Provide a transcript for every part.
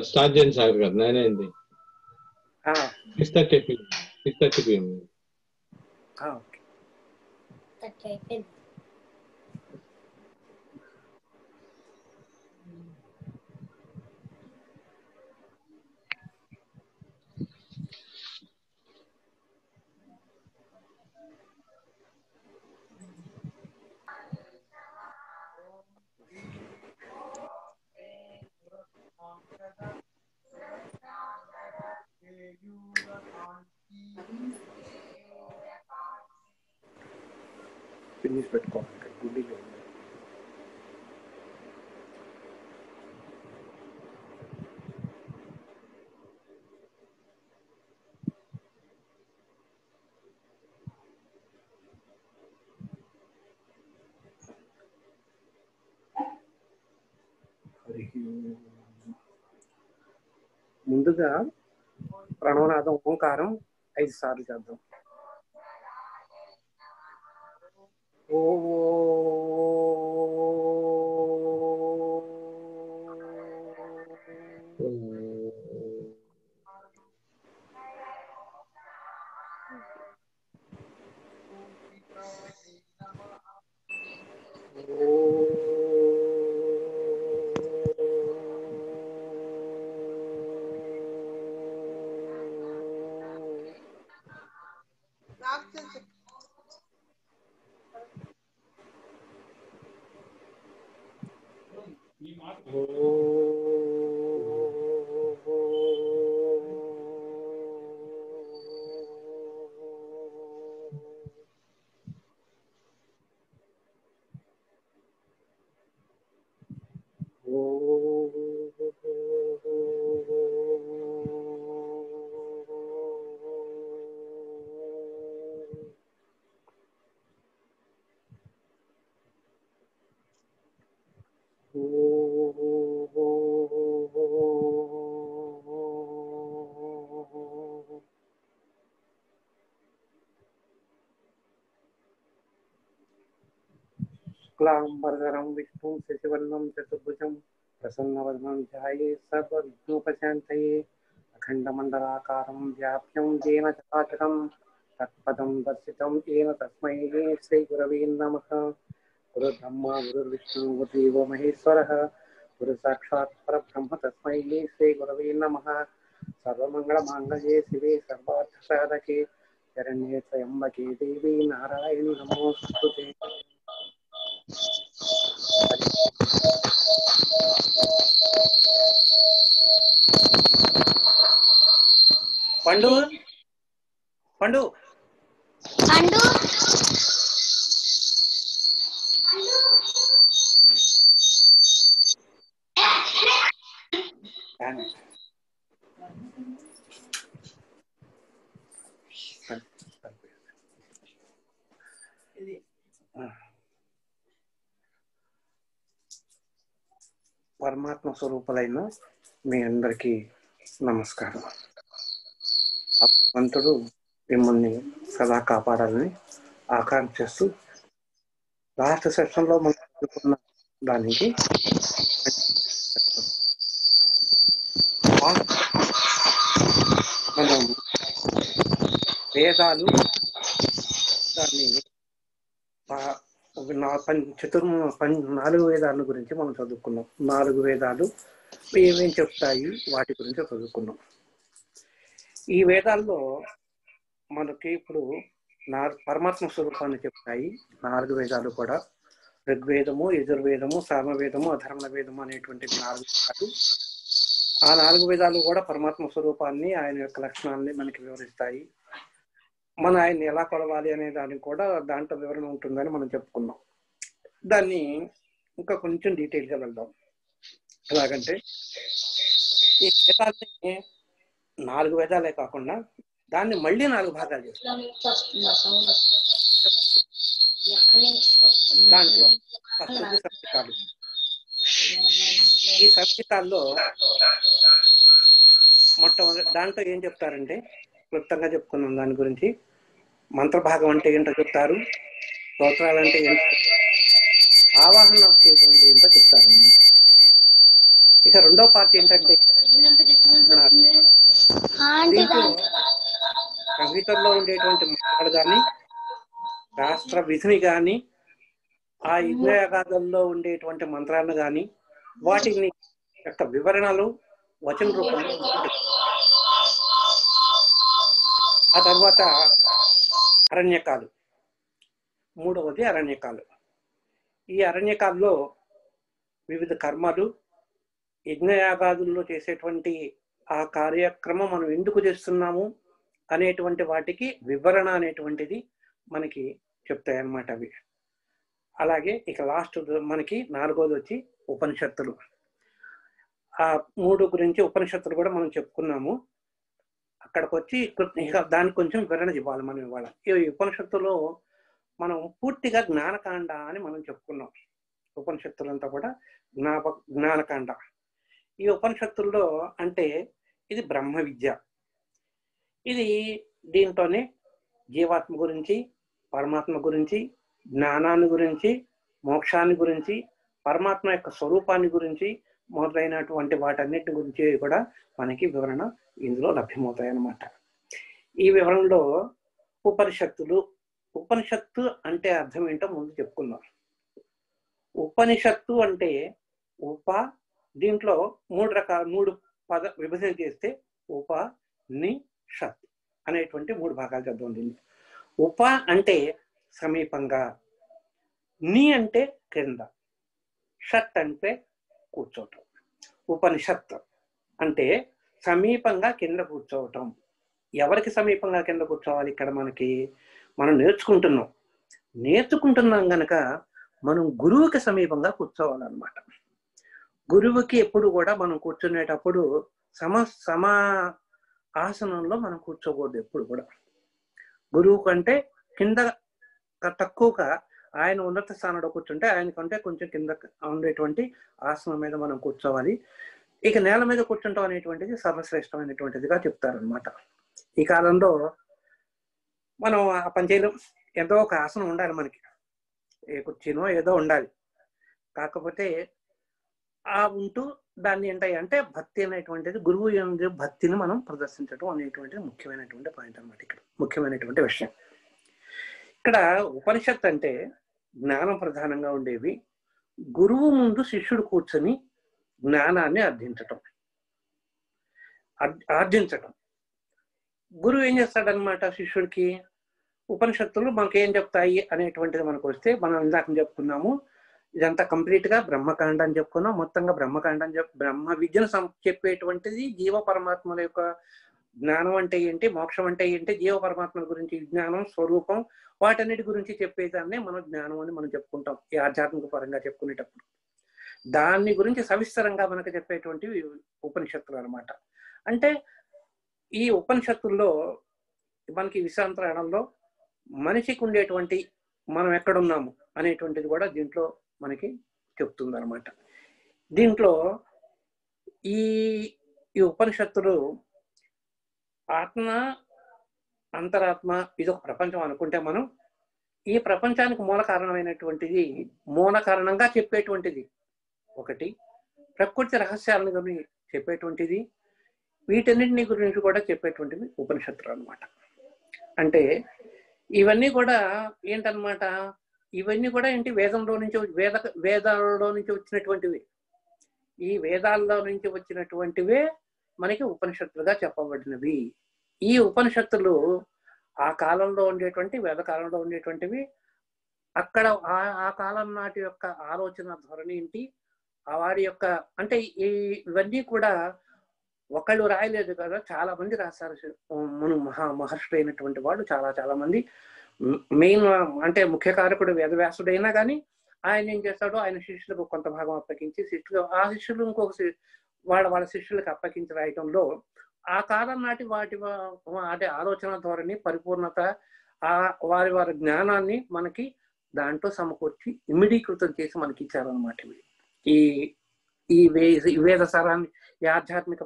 Start చేయండి సాగర్ గారు. 9 అయింది. 6:30 PM. ఫినిష్ పెట్టుకోవాలి గుడ్డిలో. ముందుగా ప్రణవనాదం ఓంకారం 5 సార్లు చేద్దాం. ఓ శుక్లాంబరధరం విష్ణుం శశివర్ణం చతుర్భుజం ప్రసన్నవదనం ధ్యాయేత్ సర్వవిఘ్నోపశాంతయే అఖండమండలాకారం వ్యాప్తం येन చరాచరం తత్పదం దర్శితం येन తస్మై శ్రీ గురవే నమః. గురుర్బ్రహ్మా గురుర్విష్ణు గురుదేవో మహేశ్వరః గురు సాక్షాత్ పరబ్రహ్మ తస్మై శ్రీ గురవే నమః. సర్వమంగళమాంగళ్యే శివే సర్వార్థసాధకే శరణ్యే త్రయంబకే దేవీ నారాయణి నమోస్తుతే. పండు పండు పండు పరమాత్మ స్వరూపులైన మీ అందరికీ నమస్కారం. భగవంతుడు మిమ్మల్ని సదా కాపాడాలని ఆకాంక్షిస్తూ లాస్ట్ సెషన్లో మనం చదువుకున్న దానికి మనం వేదాలు దాన్ని 4 వేదాల గురించి మనం చదువుకున్నాం. 4 వేదాలు ఏమేం చెప్తాయి వాటి గురించి చదువుకున్నాం. ఈ వేదాల్లో మనకి ఇప్పుడు పరమాత్మ స్వరూపాన్ని చెప్తాయి 4 వేదాలు కూడా. ఋగ్వేదము, యజుర్వేదము, సామవేదము, అధర్వణ వేదము అనేటువంటి 4 వేదాలు. ఆ 4 వేదాలు కూడా పరమాత్మ స్వరూపాన్ని, ఆయన యొక్క లక్షణాన్ని మనకి వివరిస్తాయి. మన ఆయన్ని ఎలా కొలవాలి అనే దానికి కూడా దాంట్లో వివరణ ఉంటుందని మనం చెప్పుకున్నాం. దాన్ని ఇంకా కొంచెం డీటెయిల్గా వెళ్దాం. ఎలాగంటే ఈ వేదాలని 4 వేదాలే కాకుండా దాన్ని మళ్ళీ 4 భాగాలు చేస్తాం. దాంట్లో ఫస్ట్ సంహితాలు. ఈ సంహితాల్లో మొట్టమొదటి దాంట్లో ఏం చెప్తారంటే, క్లుప్తంగా చెప్పుకున్నాం దాని గురించి. మంత్రభాగం అంటే ఏంటో చెప్తారు, స్తోత్రాలు అంటే ఏంటో, ఆవాహన చేసేటువంటి ఏంటో చెప్తారు. చెప్తారనమాట. ఇక రెండో పార్ట్ ఏంటంటే దీంట్లో సంగీతంలో ఉండేటువంటి మంత్రాలు కానీ, శాస్త్ర విధిని కానీ, ఆ యజ్ఞయాగాదుల్లో ఉండేటువంటి మంత్రాలను కానీ, వాటిని యొక్క వివరణలు వచన రూపంలో ఉంటుంది. ఆ తర్వాత అరణ్యకాలు, మూడవది అరణ్యకాలు. ఈ అరణ్యకాల్లో వివిధ కర్మలు, యజ్ఞయాగాదుల్లో చేసేటువంటి ఆ కార్యక్రమం మనం ఎందుకు చేస్తున్నాము అనేటువంటి వాటికి వివరణ అనేటువంటిది మనకి చెప్తాయి అన్నమాట అవి. అలాగే ఇక లాస్ట్ మనకి 4వది వచ్చి ఉపనిషత్తులు. ఆ 3 గురించి ఉపనిషత్తులు కూడా మనం చెప్పుకున్నాము. అక్కడికి వచ్చి ఇక దానికి కొంచెం వివరణ ఇవ్వాలి మనం ఇవాళ. ఈ ఉపనిషత్తులో మనం పూర్తిగా జ్ఞానకాండ అని మనం చెప్పుకున్నాం. ఉపనిషత్తులంతా కూడా జ్ఞానకాండ. ఈ ఉపనిషత్తుల్లో అంటే ఇది బ్రహ్మ విద్య. ఇది దీంట్లోనే జీవాత్మ గురించి, పరమాత్మ గురించి, జ్ఞానాన్ని గురించి, మోక్షాన్ని గురించి, పరమాత్మ యొక్క స్వరూపాన్ని గురించి మొదలైనటువంటి వాటన్నిటి గురించి కూడా మనకి వివరణ ఇందులో లభ్యమవుతాయి అన్నమాట. ఈ వివరణలో ఉపనిషత్తులు, ఉపనిషత్తు అంటే అర్థం ఏంటో ముందు చెప్పుకుందాం. ఉపనిషత్తు అంటే దీంట్లో 3 పద విభజన చేస్తే ఉపనిషత్ అనేటువంటి 3 భాగాలు చెప్తాం దీన్ని. ఉప అంటే సమీపంగా, ని అంటే క్రింద, షత్ అంటే కూర్చోవటం. ఉపనిషత్ అంటే సమీపంగా కింద కూర్చోవటం. ఎవరికి సమీపంగా కింద కూర్చోవాలి? ఇక్కడ మనం నేర్చుకుంటున్నాం గనక మనం గురువుకి సమీపంగా కూర్చోవాలన్నమాట. గురువుకి ఎప్పుడు కూడా మనం కూర్చునేటప్పుడు సమ ఆసనంలో మనం కూర్చోకూడదు. ఎప్పుడు కూడా గురువు కంటే కింద తక్కువగా ఆయన ఉన్నత స్థానంలో కూర్చుంటే ఆయన కంటే కొంచెం కింద ఉండేటువంటి ఆసనం మీద మనం కూర్చోవాలి. ఇక నేల మీద కూర్చుంటాం అనేటువంటిది సర్వశ్రేష్టమైనటువంటిదిగా చెప్తారనమాట. ఈ కాలంలో మనం ఆ పని చేయలేం. ఏదో ఒక ఆసనం ఉండాలి మనకి, ఏ కుర్చీనో ఏదో ఉండాలి. కాకపోతే ఆ ఉంటూ దాన్ని ఏంటంటే భక్తి అనేటువంటిది, గురువు భక్తిని మనం ప్రదర్శించడం అనేటువంటిది ముఖ్యమైనటువంటి పాయింట్ అనమాట. ఇక్కడ ముఖ్యమైనటువంటి విషయం. ఇక్కడ ఉపనిషత్ అంటే జ్ఞానం ప్రధానంగా ఉండేవి. గురువు ముందు శిష్యుడు కూర్చొని జ్ఞానాన్ని ఆర్జించటం. గురువు ఏం చేస్తాడనమాట శిష్యుడికి? ఉపనిషత్తులు మనకి ఏం చెప్తాయి అనేటువంటిది మనకు వస్తే, మనం ఇందాక చెప్పుకున్నాము, ఇదంతా కంప్లీట్ గా బ్రహ్మకాండ అని చెప్పుకున్నాం. మొత్తంగా బ్రహ్మకాండ అని బ్రహ్మ విద్యను చెప్పేటువంటిది జీవ పరమాత్మల యొక్క జ్ఞానం అంటే ఏంటి, మోక్షం అంటే ఏంటి, జీవ పరమాత్మల గురించి జ్ఞానం, స్వరూపం, వాటన్నిటి గురించి చెప్పేదాన్నే మనం జ్ఞానం అని మనం చెప్పుకుంటాం ఈ ఆధ్యాత్మిక పరంగా చెప్పుకునేటప్పుడు. దాన్ని గురించి సవిస్తరంగా మనకు చెప్పేటువంటివి ఉపనిషత్తులు అనమాట. అంటే ఈ ఉపనిషత్తుల్లో మనకి విశ్రాంతరణంలో మనిషికి ఉండేటువంటి మనం ఎక్కడున్నాము అనేటువంటిది కూడా దీంట్లో మనకి చెప్తుంది అనమాట. దీంట్లో ఈ ఉపనిషత్తులు ఆత్మ, అంతరాత్మ, ఇదొక ప్రపంచం అనుకుంటే మనం ఈ ప్రపంచానికి మూల కారణంగా చెప్పేటువంటిది ఒకటి, ప్రకృతి రహస్యాలను గురించి చెప్పేటువంటిది, వీటన్నిటిని గురించి కూడా చెప్పేటువంటిది ఉపనిషత్తులు అనమాట. అంటే ఇవన్నీ కూడా ఏంటనమాట, ఇవన్నీ కూడా ఏంటి, వేదాలలో నుంచి వచ్చినటువంటివి. ఈ వేదాల్లో నుంచి వచ్చినటువంటివే మనకి ఉపనిషత్తులుగా చెప్పబడినవి. ఈ ఉపనిషత్తులు ఆ కాలంలో ఉండేటువంటి, వేద కాలంలో ఉండేటువంటివి. అక్కడ ఆ కాలం నాటి యొక్క ఆలోచన ధోరణి ఏంటి, వాడి యొక్క అంటే ఇవన్నీ కూడా ఒకళ్ళు రాయలేదు కదా, చాలా మంది రాశారు. మహర్షులు అయినటువంటి వాళ్ళు చాలా మంది. మెయిన్ అంటే ముఖ్య కారకుడు వేదవ్యాసుడైనా కానీ ఆయన ఏం చేస్తాడో ఆయన శిష్యులకు కొంత భాగం అప్పగించి, ఆ శిష్యులు ఇంకొక వాళ్ళ శిష్యులకు అప్పగించి రాయటంలో ఆ కాలం నాటి వాటి ఆలోచన ధోరణి, పరిపూర్ణత, వారి జ్ఞానాన్ని మనకి దాంట్లో సమకూర్చి ఇమిడీకృతం చేసి మనకి ఇచ్చారనమాట. ఈ వేద సారాన్ని, ఈ ఆధ్యాత్మిక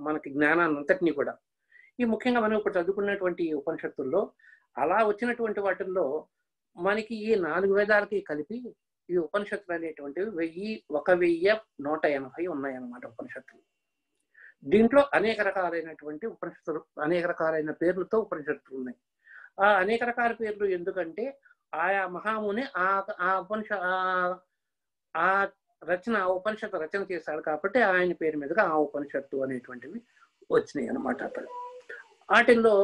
మనకి జ్ఞానాన్ని అంతటినీ కూడా ఈ ముఖ్యంగా మనం ఇప్పుడు చదువుకున్నటువంటి ఉపనిషత్తుల్లో అలా వచ్చినటువంటి వాటిల్లో మనకి ఈ 4 వేదాలకి కలిపి ఈ ఉపనిషత్తులు అనేటువంటివి 1180 ఉన్నాయన్నమాట ఉపనిషత్తులు. దీంట్లో అనేక రకాలైనటువంటి ఉపనిషత్తులు, అనేక రకాలైన పేర్లతో ఉపనిషత్తులు ఉన్నాయి. ఆ అనేక రకాల పేర్లు ఎందుకంటే ఆయా మహాముని ఆ ఉపనిషత్తు రచన చేశాడు కాబట్టి ఆయన పేరు మీదుగా ఆ ఉపనిషత్తు అనేటువంటివి వచ్చినాయి అన్నమాట. అక్కడ వాటిల్లో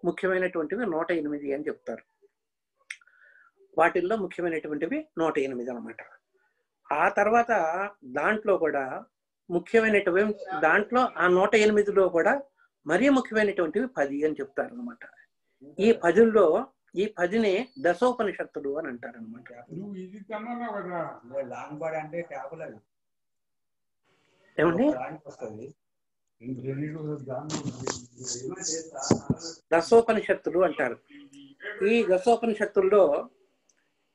ముఖ్యమైనటువంటివి 108 అని చెప్తారు. వాటిల్లో ముఖ్యమైనటువంటివి 108 అన్నమాట. ఆ తర్వాత దాంట్లో కూడా ముఖ్యమైనటువంటి దాంట్లో ఆ 108లో కూడా మరీ ముఖ్యమైనటువంటివి 10 అని చెప్తారు అనమాట. ఈ 10లో ఈ 10నే దశోపనిషత్తులు అని అంటారు అనమాట. ఏమండి దశోపనిషత్తులు అంటారు. ఈ దశోపనిషత్తుల్లో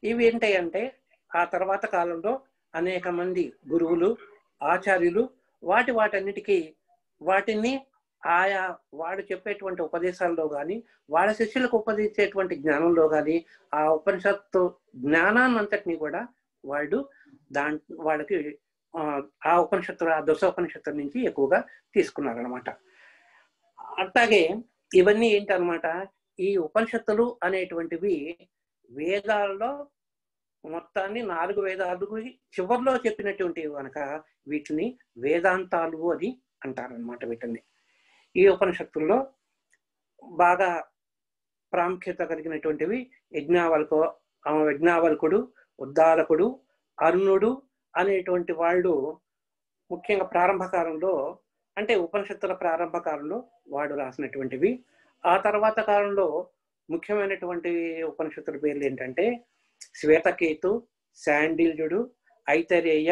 ఇవి ఏంటంటే ఆ తర్వాత కాలంలో అనేక మంది గురువులు, ఆచార్యులు వాటన్నిటికీ వాటిని ఆయా వాడు చెప్పేటువంటి ఉపదేశాల్లో కానీ వాళ్ళ శిష్యులకు ఉపదేశించేటువంటి జ్ఞానంలో కానీ ఆ ఉపనిషత్తు జ్ఞానాన్ని అంతటినీ కూడా వాళ్ళు వాళ్ళకి ఆ ఉపనిషత్తులు, ఆ దశోపనిషత్తు నుంచి ఎక్కువగా తీసుకున్నారనమాట. అట్లాగే ఇవన్నీ ఏంటనమాట, ఈ ఉపనిషత్తులు అనేటువంటివి వేదాల్లో మొత్తాన్ని 4 వేదాలు చివరిలో చెప్పినటువంటివి కనుక వీటిని వేదాంతాలు అని అంటారనమాట. వీటిని ఈ ఉపనిషత్తుల్లో బాగా ప్రాముఖ్యత కలిగినటువంటివి యజ్ఞావల్కుడు, ఉద్దాలకుడు, అరుణుడు అనేటువంటి వాళ్ళు ముఖ్యంగా ప్రారంభ కాలంలో, అంటే ఉపనిషత్తుల ప్రారంభ కాలంలో వాడు రాసినటువంటివి. ఆ తర్వాత కాలంలో ముఖ్యమైనటువంటి ఉపనిషత్తుల పేర్లు ఏంటంటే శ్వేతకేతు, శాండిల్యుడు, ఐతరేయ,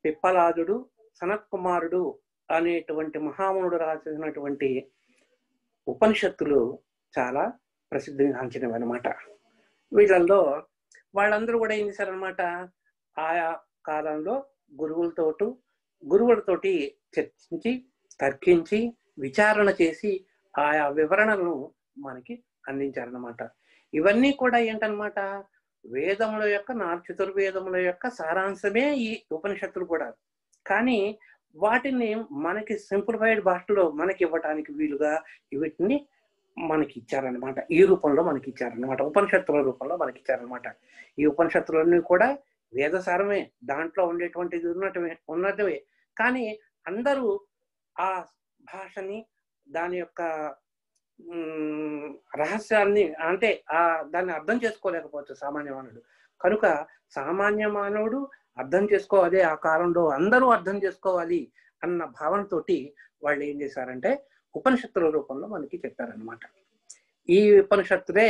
పిప్పలాదుడు, సనత్ కుమారుడు అనేటువంటి మహామునుడు రాసినటువంటి ఉపనిషత్తులు చాలా ప్రసిద్ధిగాంచినవి అనమాట. వీళ్ళల్లో వాళ్ళందరూ కూడా ఏం చేశారనమాట, ఆయా కాలంలో గురువులతోటి చర్చించి, తర్కించి, విచారణ చేసి ఆయా వివరణలను మనకి అందించారనమాట. ఇవన్నీ కూడా ఏంటనమాట, వేదముల యొక్క 4 చతుర్వేదముల యొక్క సారాంశమే ఈ ఉపనిషత్తులు కూడా. కానీ వాటిని మనకి సింప్లిఫైడ్ భాషలో మనకి ఇవ్వటానికి వీలుగా వీటిని మనకి ఇచ్చారనమాట. ఈ రూపంలో మనకి ఇచ్చారనమాట, ఉపనిషత్తుల రూపంలో మనకి ఇచ్చారనమాట. ఈ ఉపనిషత్తులన్నీ కూడా వేదసారమే, దాంట్లో ఉండేటువంటిది ఉన్నదే. కానీ అందరూ ఆ భాషని, దాని యొక్క రహస్యాన్ని, అంటే దాన్ని అర్థం చేసుకోలేకపోవచ్చు సామాన్య మానవుడు. కనుక సామాన్య మానవుడు అర్థం చేసుకోవాలి, ఆ కాలంలో అందరూ అర్థం చేసుకోవాలి అన్న భావనతోటి వాళ్ళు ఏం చేశారంటే ఉపనిషత్తుల రూపంలో మనకి చెప్పారనమాట. ఈ ఉపనిషత్తులే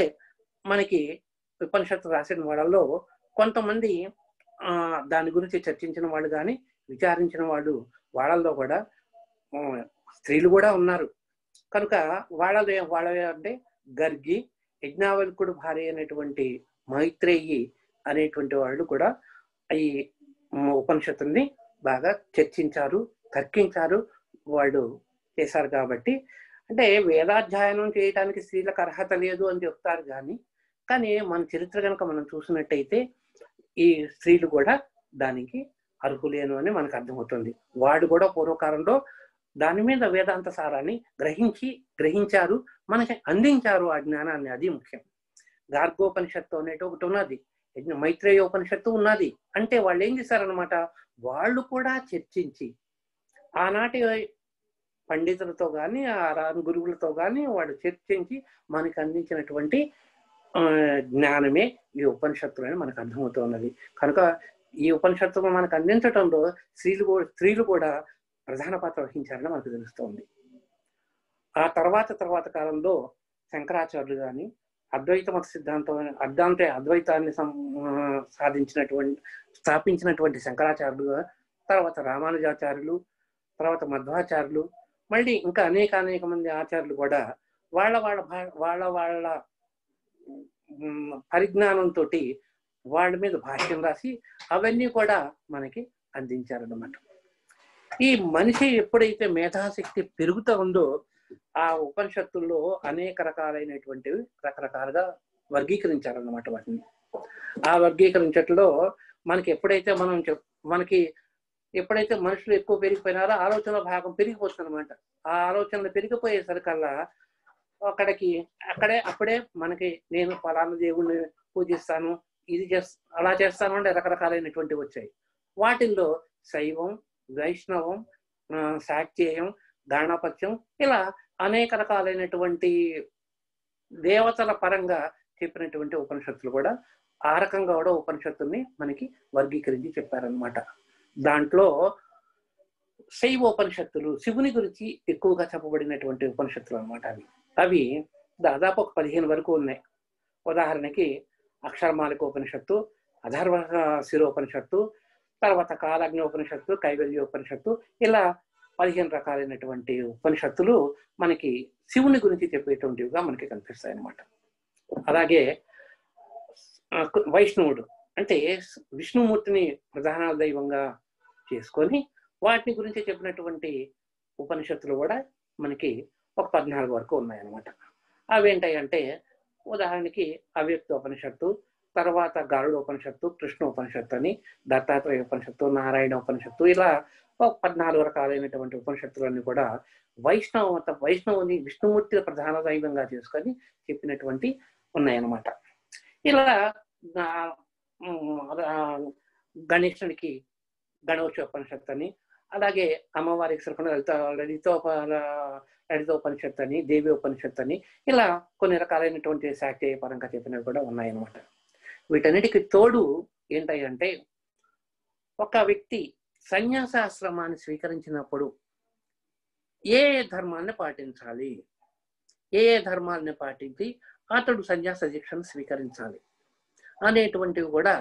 మనకి ఉపనిషత్తు రాసిన వాళ్ళలో కొంతమంది దాని గురించి చర్చించిన వాళ్ళు కానీ విచారించిన వాళ్ళల్లో కూడా స్త్రీలు కూడా ఉన్నారు. కనుక వాళ్ళ అంటే గర్గి, యజ్ఞావల్కుడు భార్య అయినటువంటి మైత్రేయి అనేటువంటి వాళ్ళు కూడా ఈ ఉపనిషత్తుల్ని బాగా చర్చించారు, తర్కించారు, వాళ్ళు చేశారు. కాబట్టి అంటే వేదాధ్యయనం చేయడానికి స్త్రీలకు అర్హత లేదు అని చెప్తారు కానీ మన చరిత్ర కనుక మనం చూసినట్టయితే ఈ స్త్రీలు కూడా దానికి అర్హులేను అని మనకు అర్థమవుతుంది. వాడు కూడా పూర్వకాలంలో దాని మీద వేదాంత సారాన్ని గ్రహించారు, మనకి అందించారు ఆ జ్ఞానాన్ని. అది ముఖ్యం. గార్గోపనిషత్తు అనేటి ఒకటి ఉన్నది, మైత్రేయ ఉపనిషత్తు ఉన్నది. అంటే వాళ్ళు ఏం చేశారనమాట, వాళ్ళు కూడా చర్చించి ఆనాటి పండితులతో కానీ గురువులతో కానీ వాళ్ళు చర్చించి మనకి అందించినటువంటి జ్ఞానమే ఈ ఉపనిషత్తులు అని మనకు అర్థమవుతున్నది. కనుక ఈ ఉపనిషత్తులు మనకు అందించడంలో స్త్రీలు కూడా ప్రధాన పాత్ర వహించారని మనకు తెలుస్తోంది. ఆ తర్వాత కాలంలో శంకరాచార్యులు కానీ అద్వైత మత అద్వైతాన్ని స్థాపించినటువంటి శంకరాచార్యులు, తర్వాత రామానుజాచార్యులు, తర్వాత మధ్వాచార్యులు, మళ్ళీ ఇంకా అనేక మంది ఆచార్యులు కూడా వాళ్ళ పరిజ్ఞానంతో వాళ్ళ మీద భాష్యం రాసి అవన్నీ కూడా మనకి అందించారన్నమాట. ఈ మనిషి ఎప్పుడైతే మేధాశక్తి పెరుగుతూ ఉందో ఆ ఉపనిషత్తుల్లో అనేక రకాలైనటువంటివి రకరకాలుగా వర్గీకరించారన్నమాట. వాటిని ఆ వర్గీకరించట్లో మనకి ఎప్పుడైతే మనకి ఎప్పుడైతే మనుషులు ఎక్కువ పెరిగిపోయినారో ఆలోచన భాగం పెరిగిపోతుంది అనమాట. ఆ ఆలోచనలు పెరిగిపోయేసరికల్లా అప్పుడే మనకి నేను ఫలానా దేవుణ్ణి పూజిస్తాను, ఇది అలా చేస్తాను అంటే రకరకాలైనటువంటి వచ్చాయి. వాటిల్లో శైవం, వైష్ణవం, శాక్తేయం, గాణపత్యం ఇలా అనేక రకాలైనటువంటి దేవతల పరంగా చెప్పినటువంటి ఉపనిషత్తులు కూడా ఆ రకంగా కూడా ఉపనిషత్తుల్ని మనకి వర్గీకరించి చెప్పారనమాట. దాంట్లో శైవోపనిషత్తులు శివుని గురించి ఎక్కువగా చెప్పబడినటువంటి ఉపనిషత్తులు అనమాట. అవి దాదాపు ఒక 15 వరకు ఉన్నాయి. ఉదాహరణకి అక్షరమాలిక ఉపనిషత్తు, అధర్వ శిరోపనిషత్తు, తర్వాత కాలజ్ఞ ఉపనిషత్తు, కైవల్య ఉపనిషత్తు, ఇలా 15 రకాలైనటువంటి ఉపనిషత్తులు మనకి శివుని గురించి చెప్పేటువంటివిగా మనకి కనిపిస్తాయి అన్నమాట. అలాగే వైష్ణవుడు అంటే విష్ణుమూర్తిని ప్రధాన దైవంగా చేసుకొని వాటి గురించి చెప్పినటువంటి ఉపనిషత్తులు కూడా మనకి ఒక 14 వరకు ఉన్నాయన్నమాట. అవేంటాయంటే ఉదాహరణకి అవ్యక్త ఉపనిషత్తు, తర్వాత గరుడ ఉపనిషత్తు, కృష్ణ ఉపనిషత్తు అని, దత్తాత్రేయ ఉపనిషత్తు, నారాయణ ఉపనిషత్తు, ఇలా ఒక 14 రకాలైనటువంటి ఉపనిషత్తులన్నీ కూడా వైష్ణవుని విష్ణుమూర్తి ప్రధాన దైవంగా చేసుకొని చెప్పినటువంటి ఉన్నాయన్నమాట. ఇలా గణేశునికి గణోపనిషత్తు అని, అలాగే అమ్మవారికి సరిపడిన లలితోపనిషత్తు అని, దేవి ఉపనిషత్తు అని, ఇలా కొన్ని రకాలైనటువంటి శాక్తేయ పరంగా చెప్పినవి కూడా ఉన్నాయన్నమాట. వీటన్నిటికి తోడు ఏంటంటే ఒక వ్యక్తి సన్యాసాశ్రమాన్ని స్వీకరించినప్పుడు ఏ ధర్మాన్ని పాటించాలి, ఏ ధర్మాన్ని పాటించి అతడు సన్యాస దీక్షను స్వీకరించాలి అనేటువంటివి కూడా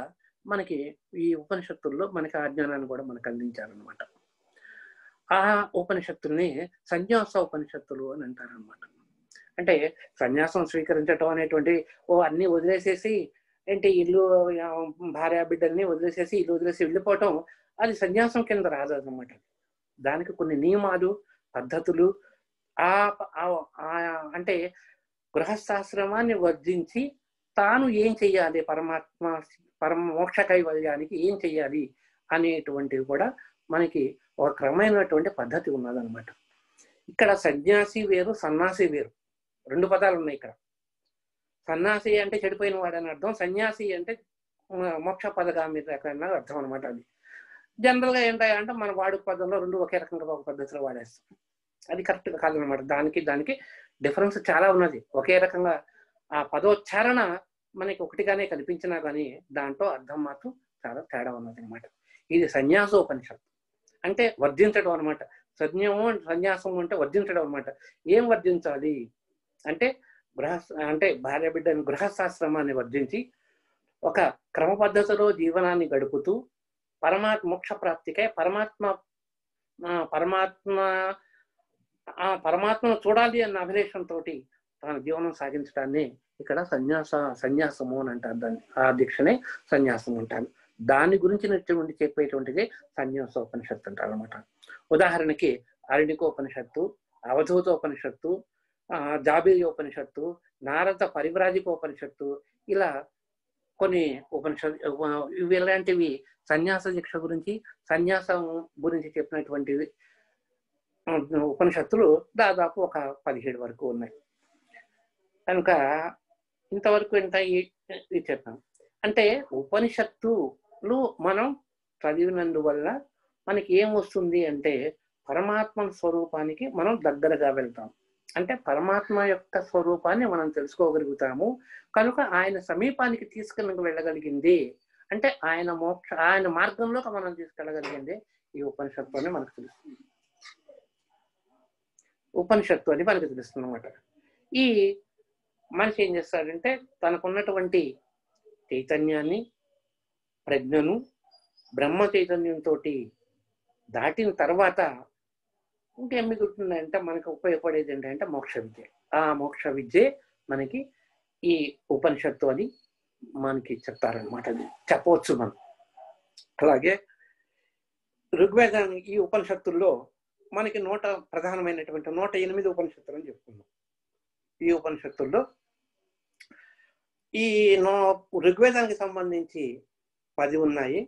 మనకి ఈ ఉపనిషత్తుల్లో మనకి ఆ జ్ఞానాన్ని కూడా మనకు అందించారనమాట. ఆ ఉపనిషత్తుల్ని సన్యాస ఉపనిషత్తులు అని అంటారనమాట. అంటే సన్యాసం స్వీకరించటం అనేటువంటి అన్ని వదిలేసేసి ఏంటి ఇల్లు భార్య బిడ్డల్ని వదిలేసేసి ఇల్లు వదిలేసి వెళ్ళిపోవటం అది సన్యాసం కింద రాదన్నమాట. దానికి కొన్ని నియమాలు, పద్ధతులు అంటే గృహస్థాశ్రమాన్ని వర్జించి తాను ఏం చెయ్యాలి, మోక్ష కైవల్యానికి ఏం చెయ్యాలి అనేటువంటివి కూడా మనకి ఒక క్రమమైనటువంటి పద్ధతి ఉన్నదన్నమాట. ఇక్కడ సన్యాసి వేరు, సన్యాసి వేరు, 2 పదాలు ఉన్నాయి ఇక్కడ. సన్యాసి అంటే చెడిపోయిన వాడని అర్థం, సన్యాసి అంటే మోక్ష పదగామి రకమైన అర్థం అనమాట. అది జనరల్ గా ఏంటంటే మన వాడుక పదంలో 2 ఒకే రకంగా ఒక పద్ధతిలో వాడేస్తాం. అది కరెక్ట్ కాదనమాట. దానికి డిఫరెన్స్ చాలా ఉన్నది. ఒకే రకంగా ఆ పదోచ్చారణ మనకి ఒకటిగానే కనిపించినా కానీ దాంట్లో అర్థం మాత్రం చాలా తేడా ఉన్నది అనమాట. ఇది సన్యాసోపనిషత్తు అంటే వర్జించడం అనమాట. సన్యాసం అంటే వర్జించడం అనమాట. ఏం వర్జించాలి అంటే భార్య బిడ్డని గృహస్థాశ్రమాన్ని వర్జించి ఒక క్రమ పద్ధతిలో జీవనాన్ని గడుపుతూ మోక్ష ప్రాప్తికై పరమాత్మను చూడాలి అన్న అభిలేషంతో తన జీవనం సాగించడాన్ని ఇక్కడ సన్యాసము అని అంటారు. దాన్ని ఆ దీక్షనే సన్యాసం అంటారు. దాని గురించి చెప్పేటువంటిది సన్యాసోపనిషత్తు అంటారు అనమాట. ఉదాహరణకి అరణ్యకోపనిషత్తు, అవధూతోపనిషత్తు, జాబీర్యోపనిషత్తు, నారద పరివ్రాజికోపనిషత్తు, ఇలా కొన్ని ఉపనిషత్తు ఇలాంటివి సన్యాస దీక్ష గురించి, సన్యాసం గురించి చెప్పినటువంటివి ఉపనిషత్తులు దాదాపు ఒక 17 వరకు ఉన్నాయి. కనుక ఇంతవరకు ఇది చెప్పాం. అంటే ఉపనిషత్తులు మనం చదివినందువల్ల మనకి ఏం వస్తుంది అంటే పరమాత్మ స్వరూపానికి మనం దగ్గరగా వెళ్తాం. అంటే పరమాత్మ యొక్క స్వరూపాన్ని మనం తెలుసుకోగలుగుతాము. కనుక ఆయన సమీపానికి తీసుకుని వెళ్ళగలిగింది అంటే ఆయన మార్గంలోకి మనం తీసుకెళ్ళగలిగింది ఈ ఉపనిషత్తు అని మనకు తెలుస్తుంది. ఉపనిషత్తు అని మనకు తెలుస్తుంది అనమాట. ఈ మనిషి ఏం చేస్తాడంటే తనకున్నటువంటి చైతన్యాన్ని, ప్రజ్ఞను బ్రహ్మ చైతన్యంతో దాటిన తర్వాత ఇంకేం మిగులుతుందంటే మనకు ఉపయోగపడేది ఏంటంటే మోక్ష విద్య. ఆ మోక్ష విద్యే మనకి ఈ ఉపనిషత్తు అని మనకి చెప్తారనమాట. అది చెప్పవచ్చు మనం. అలాగే ఋగ్వేదానికి ఈ ఉపనిషత్తుల్లో మనకి ప్రధానమైనటువంటి 108 ఉపనిషత్తులు అని చెప్పుకున్నాం. ఈ ఉపనిషత్తుల్లో ఈ ఋగ్వేదానికి సంబంధించి 10 ఉన్నాయి.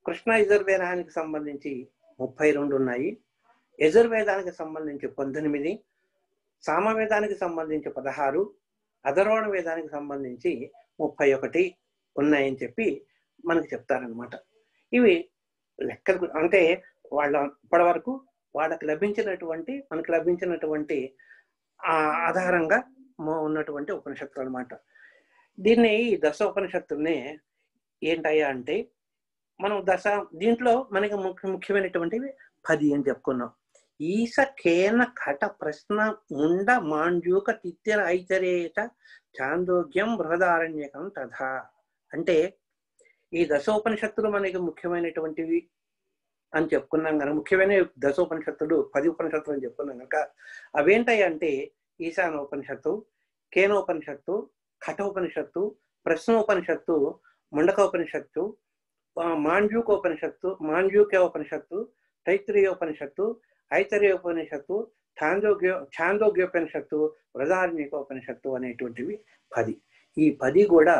కృష్ణ యజుర్వేదానికి సంబంధించి 32 ఉన్నాయి. యజుర్వేదానికి సంబంధించి 19, సామవేదానికి సంబంధించి 16, అధర్వణ వేదానికి సంబంధించి 31 ఉన్నాయని చెప్పి మనకి చెప్తారనమాట. ఇవి లెక్కలు అంటే వాళ్ళ ఇప్పటి వరకు మనకు లభించినటువంటి ఆధారంగా ఉన్నటువంటి ఉపనిషత్తులు అనమాట. దీన్ని ఈ దశ ఉపనిషత్తుల్ని ఏంటయ్యా అంటే మనం దీంట్లో మనకి ముఖ్యమైనటువంటివి 10 అని చెప్పుకున్నాం. ఈశ కేన ఘట ప్రశ్న ముండ మాండ్యూక తిత్యర ఐతరేత చాందోగ్యం బృహదారణ్యకం తథా. అంటే ఈ దశోపనిషత్తులు మనకి ముఖ్యమైనటువంటివి అని చెప్పుకున్నాం కనుక, ముఖ్యమైన దశోపనిషత్తులు 10 ఉపనిషత్తులు అని చెప్పుకున్నాం కనుక అవేంటాయి అంటే ఈశానోపనిషత్తు, కేనోపనిషత్తు, ఘటోపనిషత్తు, ప్రశ్నోపనిషత్తు, ముండకోపనిషత్తు, మాండ్యూకోపనిషత్తు, తైత్రీయోపనిషత్తు, ఐతరేయోపనిషత్తు, ఛాందోగ్యోపనిషత్తు, బృహదారణ్యకోపనిషత్తు అనేటువంటివి 10. ఈ 10 కూడా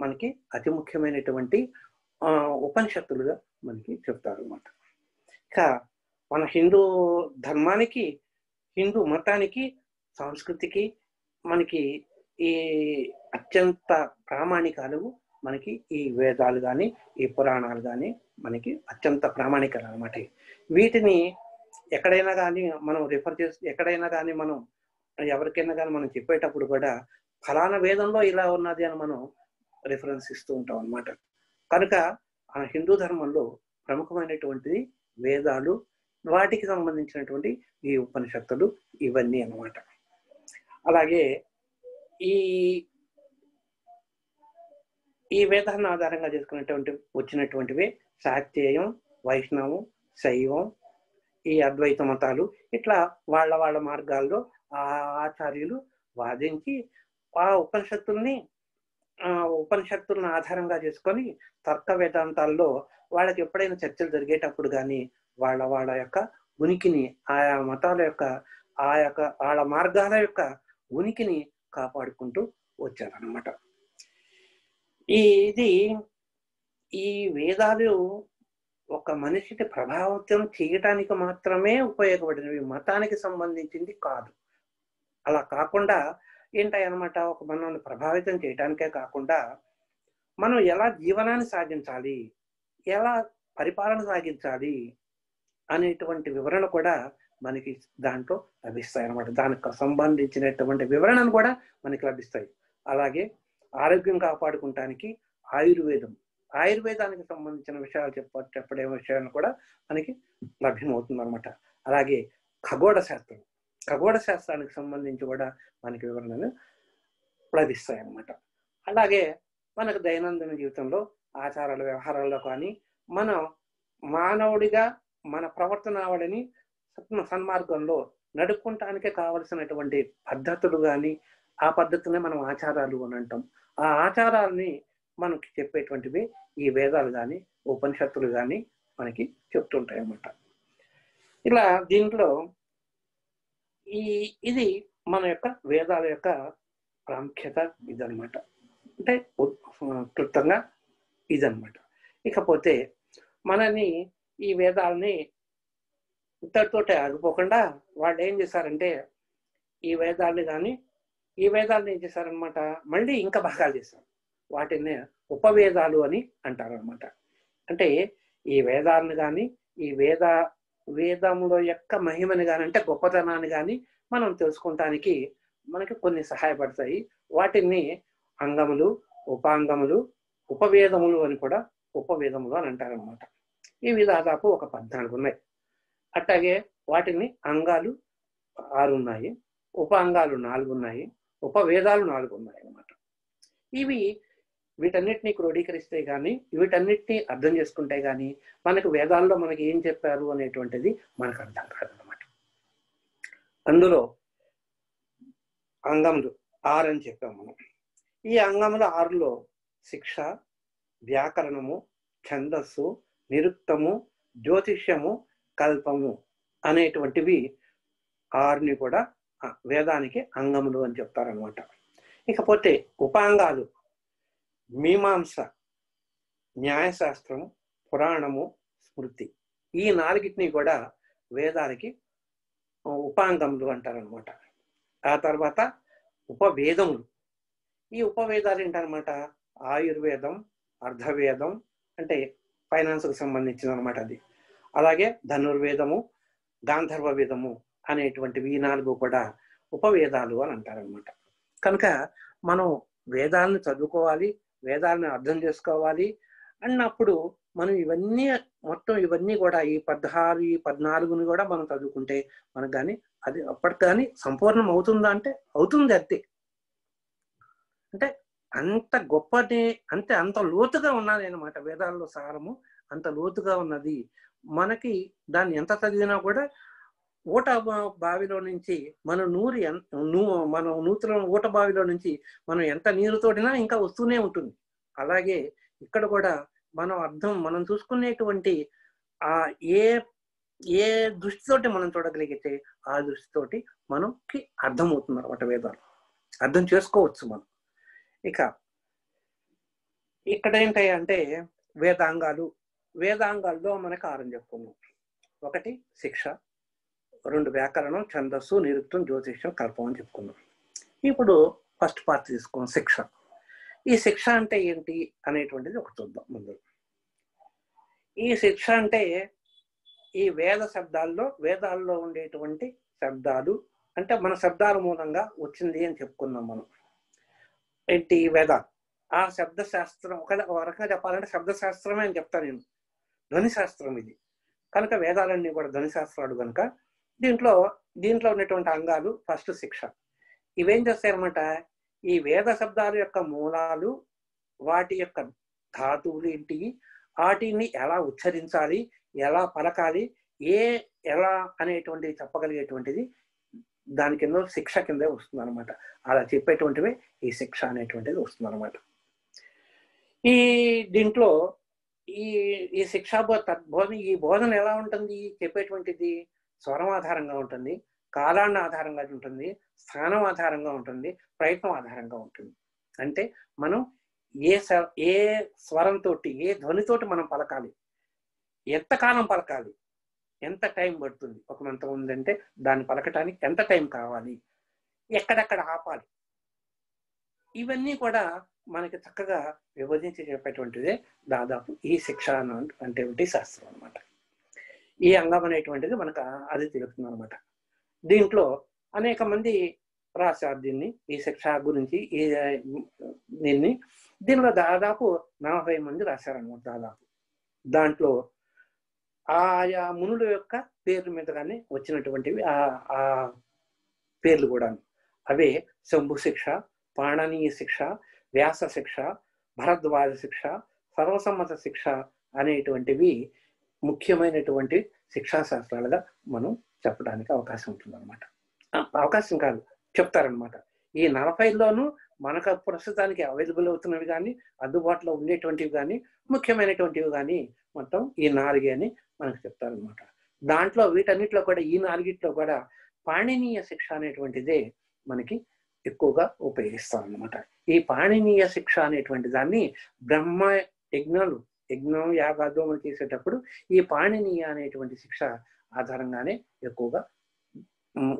మనకి అతి ముఖ్యమైనటువంటి ఉపనిషత్తులుగా మనకి చెప్తారు అన్నమాట. ఇక మన హిందూ ధర్మానికి, హిందూ మతానికి, సంస్కృతికి మనకి ఈ అత్యంత ప్రామాణికాలు మనకి ఈ వేదాలు కానీ ఈ పురాణాలు కానీ మనకి అత్యంత ప్రామాణికాలు అనమాట. వీటిని ఎక్కడైనా కానీ మనం రిఫర్ చేసి, ఎక్కడైనా కానీ మనం ఎవరికైనా కానీ మనం చెప్పేటప్పుడు కూడా ఫలానా వేదంలో ఇలా ఉన్నది అని మనం రిఫరెన్స్ ఇస్తూ ఉంటాం అన్నమాట. కనుక మన హిందూ ధర్మంలో ప్రముఖమైనటువంటిది వేదాలు, వాటికి సంబంధించినటువంటి ఈ ఉపనిషత్తులు ఇవన్నీ అన్నమాట. అలాగే ఈ వేదాన్ని ఆధారంగా చేసుకున్నటువంటి వచ్చినటువంటివి శాక్తేయం, వైష్ణవం, శైవం, ఈ అద్వైత మతాలు, ఇట్లా వాళ్ళ మార్గాల్లో ఆ ఆచార్యులు వాదించి ఆ ఉపనిషత్తులను ఆధారంగా చేసుకొని తర్క వేదాంతాల్లో వాళ్ళకి ఎప్పుడైనా చర్చలు జరిగేటప్పుడు కానీ వాళ్ళ యొక్క ఉనికిని, ఆయా మతాల యొక్క వాళ్ళ మార్గాల యొక్క ఉనికిని కాపాడుకుంటూ వచ్చారనమాట. ఈ వేదాలు ఒక మనిషిని ప్రభావితం చేయటానికి మాత్రమే ఉపయోగపడినవి, మతానికి సంబంధించింది కాదు. అలా కాకుండా ఏంటన్నమాట, ఒక మనల్ని ప్రభావితం చేయడానికే కాకుండా మనం ఎలా జీవనాన్ని సాగించాలి, ఎలా పరిపాలన సాగించాలి అనేటువంటి వివరణ కూడా మనకి దాంట్లో లభిస్తాయి అన్నమాట. దానికి సంబంధించినటువంటి వివరణను కూడా మనకి లభిస్తాయి. అలాగే ఆరోగ్యం కాపాడుకుంటానికి ఆయుర్వేదానికి సంబంధించిన విషయాలు చెప్పడే విషయాలను కూడా మనకి లభ్యమవుతుంది అనమాట. అలాగే ఖగోళ శాస్త్రానికి సంబంధించి కూడా మనకి వివరణలు లభిస్తాయి అన్నమాట. అలాగే మనకు దైనందిన జీవితంలో ఆచారాల వ్యవహారాల్లో కానీ మనం మానవుడిగా మన ప్రవర్తనావళిని సన్మార్గంలో నడుపుకుంటానికే కావలసినటువంటి పద్ధతులు కానీ, ఆ పద్ధతినే మనం ఆచారాలు అని అంటాం. ఆ ఆచారాలని మనకి చెప్పేటువంటివి ఈ వేదాలు కానీ ఉపనిషత్తులు కానీ మనకి చెప్తుంటాయి అన్నమాట. ఇలా దీంట్లో ఇది మన యొక్క వేదాల యొక్క ప్రాముఖ్యత ఇదనమాట. అంటే క్లుప్తంగా ఇదనమాట. ఇకపోతే మనని ఈ వేదాలని ఇంతటితోటే ఆగిపోకుండా వాళ్ళు ఏం చేశారంటే ఈ వేదాలని ఏం చేశారనమాట, మళ్ళీ ఇంకా భాగాలు చేశారు. వాటిని ఉపవేదాలు అని అంటారు అనమాట. అంటే ఈ వేదాలను కానీ ఈ వేదముల యొక్క మహిమని కానీ, అంటే గొప్పతనాన్ని కానీ మనం తెలుసుకోవటానికి మనకి కొన్ని సహాయపడతాయి. వాటిని అంగములు, ఉపాంగములు, ఉపవేదములు అని కూడా ఉపవేదములు అని అంటారనమాట. ఇవి దాదాపు ఒక 14 ఉన్నాయి. అట్లాగే వాటిని అంగాలు 6 ఉన్నాయి, ఉపాంగాలు 4 ఉన్నాయి, ఉపవేదాలు 4 ఉన్నాయి అన్నమాట. వీటన్నిటిని క్రోడీకరిస్తే కానీ, వీటన్నిటిని అర్థం చేసుకుంటే కానీ మనకు వేదాల్లో మనకి ఏం చెప్పారు అనేటువంటిది మనకు అర్థం కాదనమాట. అందులో అంగములు 6 అని చెప్పాము మనం. ఈ అంగముల 6లో శిక్ష, వ్యాకరణము, ఛందస్సు, నిరుక్తము, జ్యోతిష్యము, కల్పము అనేటువంటివి 6ని కూడా వేదానికి అంగములు అని చెప్తారనమాట. ఇకపోతే ఉపాంగాలు మీమాంస, న్యాయశాస్త్రము, పురాణము, స్మృతి, ఈ నాలుగిటిని కూడా వేదాలకి ఉపాంగములు అంటారనమాట. ఆ తర్వాత ఉపవేదములు. ఈ ఉపవేదాలు ఏంటనమాట? ఆయుర్వేదం, అర్ధవేదం అంటే ఫైనాన్స్కి సంబంధించిన అనమాట అది. అలాగే ధనుర్వేదము, గాంధర్వ వేదము అనేటువంటివి ఈ 4 కూడా ఉపవేదాలు అని అంటారనమాట. కనుక మనం వేదాలను చదువుకోవాలి, వేదాలను అర్థం చేసుకోవాలి అన్నప్పుడు మనం మొత్తం ఇవన్నీ కూడా ఈ 16, ఈ 14ని కూడా మనం చదువుకుంటే మనకు కానీ అది అప్పటికి కానీ సంపూర్ణం అవుతుందా అంటే అవుతుంది. అంటే అంత గొప్పది, అంత లోతుగా ఉన్నది అనమాట వేదాల్లో సారము. అంత లోతుగా ఉన్నది. మనకి దాన్ని ఎంత చదివినా కూడా ఊట బావిలో నుంచి మనం నూతుల ఊట బావిలో నుంచి మనం ఎంత నీరు తోడినా ఇంకా వస్తూనే ఉంటుంది. అలాగే ఇక్కడ కూడా మనం చూసుకునేటువంటి ఆ ఏ దృష్టితోటి మనం చూడగలిగితే ఆ దృష్టితోటి మనకి అర్థమవుతుంది అన్నమాట. వేదాలు అర్థం చేసుకోవచ్చు మనం. ఇక ఇక్కడ ఏంటంటే వేదాంగాల్లో మనకు 6 చెప్పుకున్నాం. 1 శిక్ష, 2 వ్యాకరణం, ఛందస్సు, నిరుక్తం, జ్యోతిష్యం, కల్పం అని చెప్పుకున్నాం. ఇప్పుడు ఫస్ట్ పార్ట్ తీసుకున్నాం, శిక్ష. ఈ శిక్ష అంటే ఏంటి అనేటువంటిది ఒకటి చూద్దాం ముందు. ఈ శిక్ష అంటే ఈ వేదాల్లో ఉండేటువంటి శబ్దాలు అంటే మన శబ్దాల మూలంగా వచ్చింది అని చెప్పుకున్నాం మనం. ఏంటి వేదాలు? ఆ శబ్దశాస్త్రం ఒక రకంగా చెప్పాలంటే శబ్దశాస్త్రమే అని చెప్తాను నేను. ధ్వని శాస్త్రం ఇది. కనుక వేదాలన్నీ కూడా ధ్వని శాస్త్రాలు కనుక దీంట్లో ఉన్నటువంటి అంగాలు ఫస్ట్ శిక్ష. ఇవేం చేస్తాయన్నమాట? ఈ వేద శబ్దాల యొక్క మూలాలు, వాటి యొక్క ధాతువులు ఏంటి, వాటిని ఎలా ఉచ్చరించాలి, ఎలా పలకాలి, ఎలా అనేటువంటిది చెప్పగలిగేటువంటిది దాని కింద శిక్ష కిందే వస్తుంది అనమాట. అలా చెప్పేటువంటివి ఈ శిక్ష అనేటువంటిది వస్తుంది అనమాట. దీంట్లో ఈ శిక్షా బోధన ఎలా ఉంటుంది? చెప్పేటువంటిది స్వరం ఆధారంగా ఉంటుంది, కాలాన్ని ఆధారంగా ఉంటుంది, స్థానం ఆధారంగా ఉంటుంది, ప్రయత్నం ఆధారంగా ఉంటుంది. అంటే మనం ఏ స్వరంతో, ఏ ధ్వనితోటి మనం పలకాలి, ఎంతకాలం పలకాలి, ఎంత టైం పడుతుంది, ఒక మంత్రం ఉందంటే దాన్ని పలకటానికి ఎంత టైం కావాలి, ఎక్కడెక్కడ ఆపాలి, ఇవన్నీ కూడా మనకి చక్కగా విభజించి చెప్పేటువంటిదే దాదాపు ఈ శిక్ష అంటే శాస్త్రం అనమాట. ఈ అంగం అనేటువంటిది మనకు అది తెలుస్తుంది అనమాట. దీంట్లో అనేక మంది రాశారు ఈ శిక్ష గురించి. దీనిలో దాదాపు 40 మంది రాశారనమాట దాదాపు. దాంట్లో ఆయా మునుల యొక్క పేర్ల మీద కానీ వచ్చినటువంటివి ఆ పేర్లు కూడా అవే శంభు శిక్ష, పాణనీయ శిక్ష, వ్యాస శిక్ష, భరద్వాజ శిక్ష, సర్వసమ్మత శిక్ష అనేటువంటివి ముఖ్యమైనటువంటి శిక్షాశాస్త్రాలుగా మనం చెప్పడానికి అవకాశం ఉంటుంది అనమాట. అవకాశం కాదు, చెప్తారనమాట. ఈ 40లోనూ మనకు ప్రస్తుతానికి అవైలబుల్ అవుతున్నవి కానీ, అందుబాటులో ఉండేటువంటివి కానీ, ముఖ్యమైనటువంటివి కానీ మొత్తం ఈ 4 అని మనకు చెప్తారనమాట. దాంట్లో వీటన్నిటిలో కూడా ఈ 4 కూడా పాణినీయ శిక్ష అనేటువంటిదే మనకి ఎక్కువగా ఉపయోగిస్తారనమాట. ఈ పాణినీయ శిక్ష అనేటువంటి దాన్ని బ్రహ్మ యజ్ఞం యాగాదోమలు చేసేటప్పుడు ఈ పాణినీయ అనేటువంటి శిక్ష ఆధారంగానే ఎక్కువగా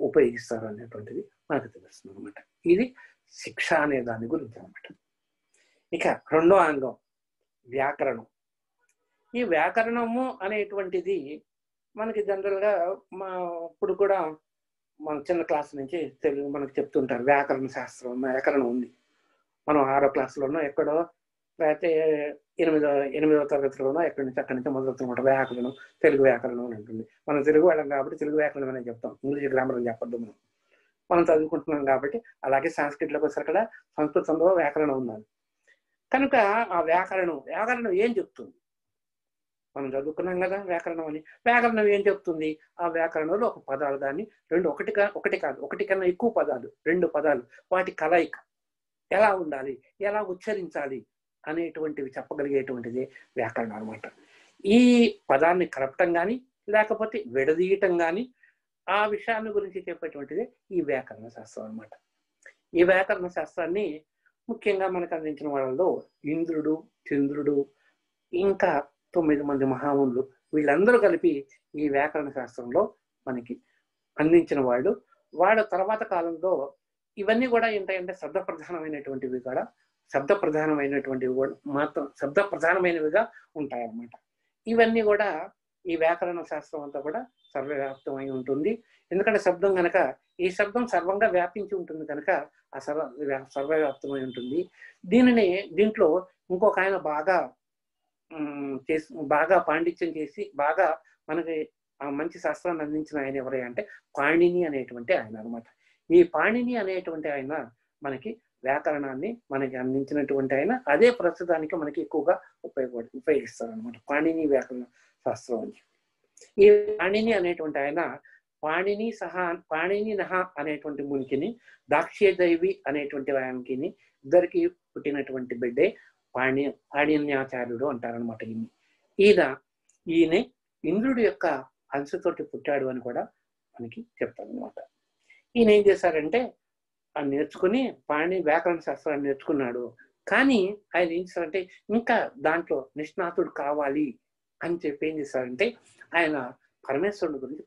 ఉపయోగిస్తారు అనేటువంటిది మనకు తెలుస్తుంది అనమాట. ఇది శిక్ష అనే దాని గురించి అనమాట. ఇక 2వ అంగం వ్యాకరణం. ఈ వ్యాకరణము అనేటువంటిది మనకి జనరల్గా ఇప్పుడు కూడా మన చిన్న క్లాస్ నుంచి తెలుగు మనకు చెప్తుంటారు. వ్యాకరణ శాస్త్రం, వ్యాకరణం ఉంది. మనం 6వ క్లాసులోనో ఎక్కడో, లేకపోతే 8వ తరగతిలోనో అక్కడి నుంచి మొదలవుతున్నమాట వ్యాకరణం, తెలుగు వ్యాకరణం అని ఉంటుంది. మనం తెలుగు వాళ్ళం కాబట్టి తెలుగు వ్యాకరణం అనే చెప్తాం, ఇంగ్లీష్ గ్రామర్ అని చెప్పొద్దు. మనం చదువుకుంటున్నాం కాబట్టి. అలాగే సంస్కృతిలోకి వచ్చారు కదా, సంస్కృతంలో వ్యాకరణం ఉన్నది. కనుక ఆ వ్యాకరణం ఏం చెప్తుంది? మనం చదువుకున్నాం కదా వ్యాకరణం అని. వ్యాకరణం ఏం చెప్తుంది? ఆ వ్యాకరణంలో ఒక పదాలు దాన్ని ఒకటి కన్నా ఎక్కువ పదాలు, 2 పదాలు, వాటి కలయిక ఎలా ఉండాలి, ఎలా ఉచ్చరించాలి అనేటువంటివి చెప్పగలిగేటువంటిది వ్యాకరణం అనమాట. ఈ పదాన్ని కలపటం కానీ లేకపోతే విడదీయటం కానీ ఆ విషయాన్ని గురించి చెప్పేటువంటిది ఈ వ్యాకరణ శాస్త్రం అనమాట. ఈ వ్యాకరణ శాస్త్రాన్ని ముఖ్యంగా మనకు అందించిన వాళ్ళలో ఇంద్రుడు, చంద్రుడు, ఇంకా 9 మంది మహామునులు, వీళ్ళందరూ కలిపి ఈ వ్యాకరణ శాస్త్రంలో మనకి అందించిన వాళ్ళు. వాళ్ళ తర్వాత కాలంలో ఇవన్నీ కూడా ఏంటంటే శబ్ద ప్రధానమైనటువంటివి మాత్రం శబ్ద ప్రధానమైనవిగా ఉంటాయన్నమాట. ఇవన్నీ కూడా ఈ వ్యాకరణ శాస్త్రం అంతా కూడా సర్వవ్యాప్తమై ఉంటుంది. ఎందుకంటే శబ్దం కనుక, ఈ శబ్దం సర్వంగా వ్యాపించి ఉంటుంది కనుక ఆ సర్వవ్యాప్తమై ఉంటుంది. దీంట్లో ఇంకొక ఆయన బాగా పాండిత్యం చేసి బాగా మనకి మంచి శాస్త్రాన్ని అందించిన ఆయన ఎవరే అంటే పాణిని అనేటువంటి ఆయన అనమాట. ఈ పాణిని అనేటువంటి ఆయన మనకి వ్యాకరణాన్ని మనకి అందించినటువంటి ఆయన. అదే ప్రస్తుతానికి మనకి ఎక్కువగా ఉపయోగిస్తారు అనమాట, పాణిని వ్యాకరణ శాస్త్రం అని. ఈ పాణిని అనేటువంటి ఆయన పాణిని నహ అనేటువంటి మునికిని, దాక్ష్యదేవి అనేటువంటి ఆయనకి ఇద్దరికి పుట్టినటువంటి బిడ్డే పాణిన్యాచార్యుడు అంటారనమాట. ఈయన ఇంద్రుడి యొక్క అంశతోటి పుట్టాడు అని కూడా మనకి చెప్తారనమాట. ఈయన ఏం చేశారంటే నేర్చుకుని వ్యాకరణ శాస్త్రాన్ని నేర్చుకున్నాడు. కానీ ఆయన ఏం చేశారంటే ఇంకా దాంట్లో నిష్ణాతుడు కావాలి అని చెప్పి ఏం చేశారంటే ఆయన పరమేశ్వరుని గురించి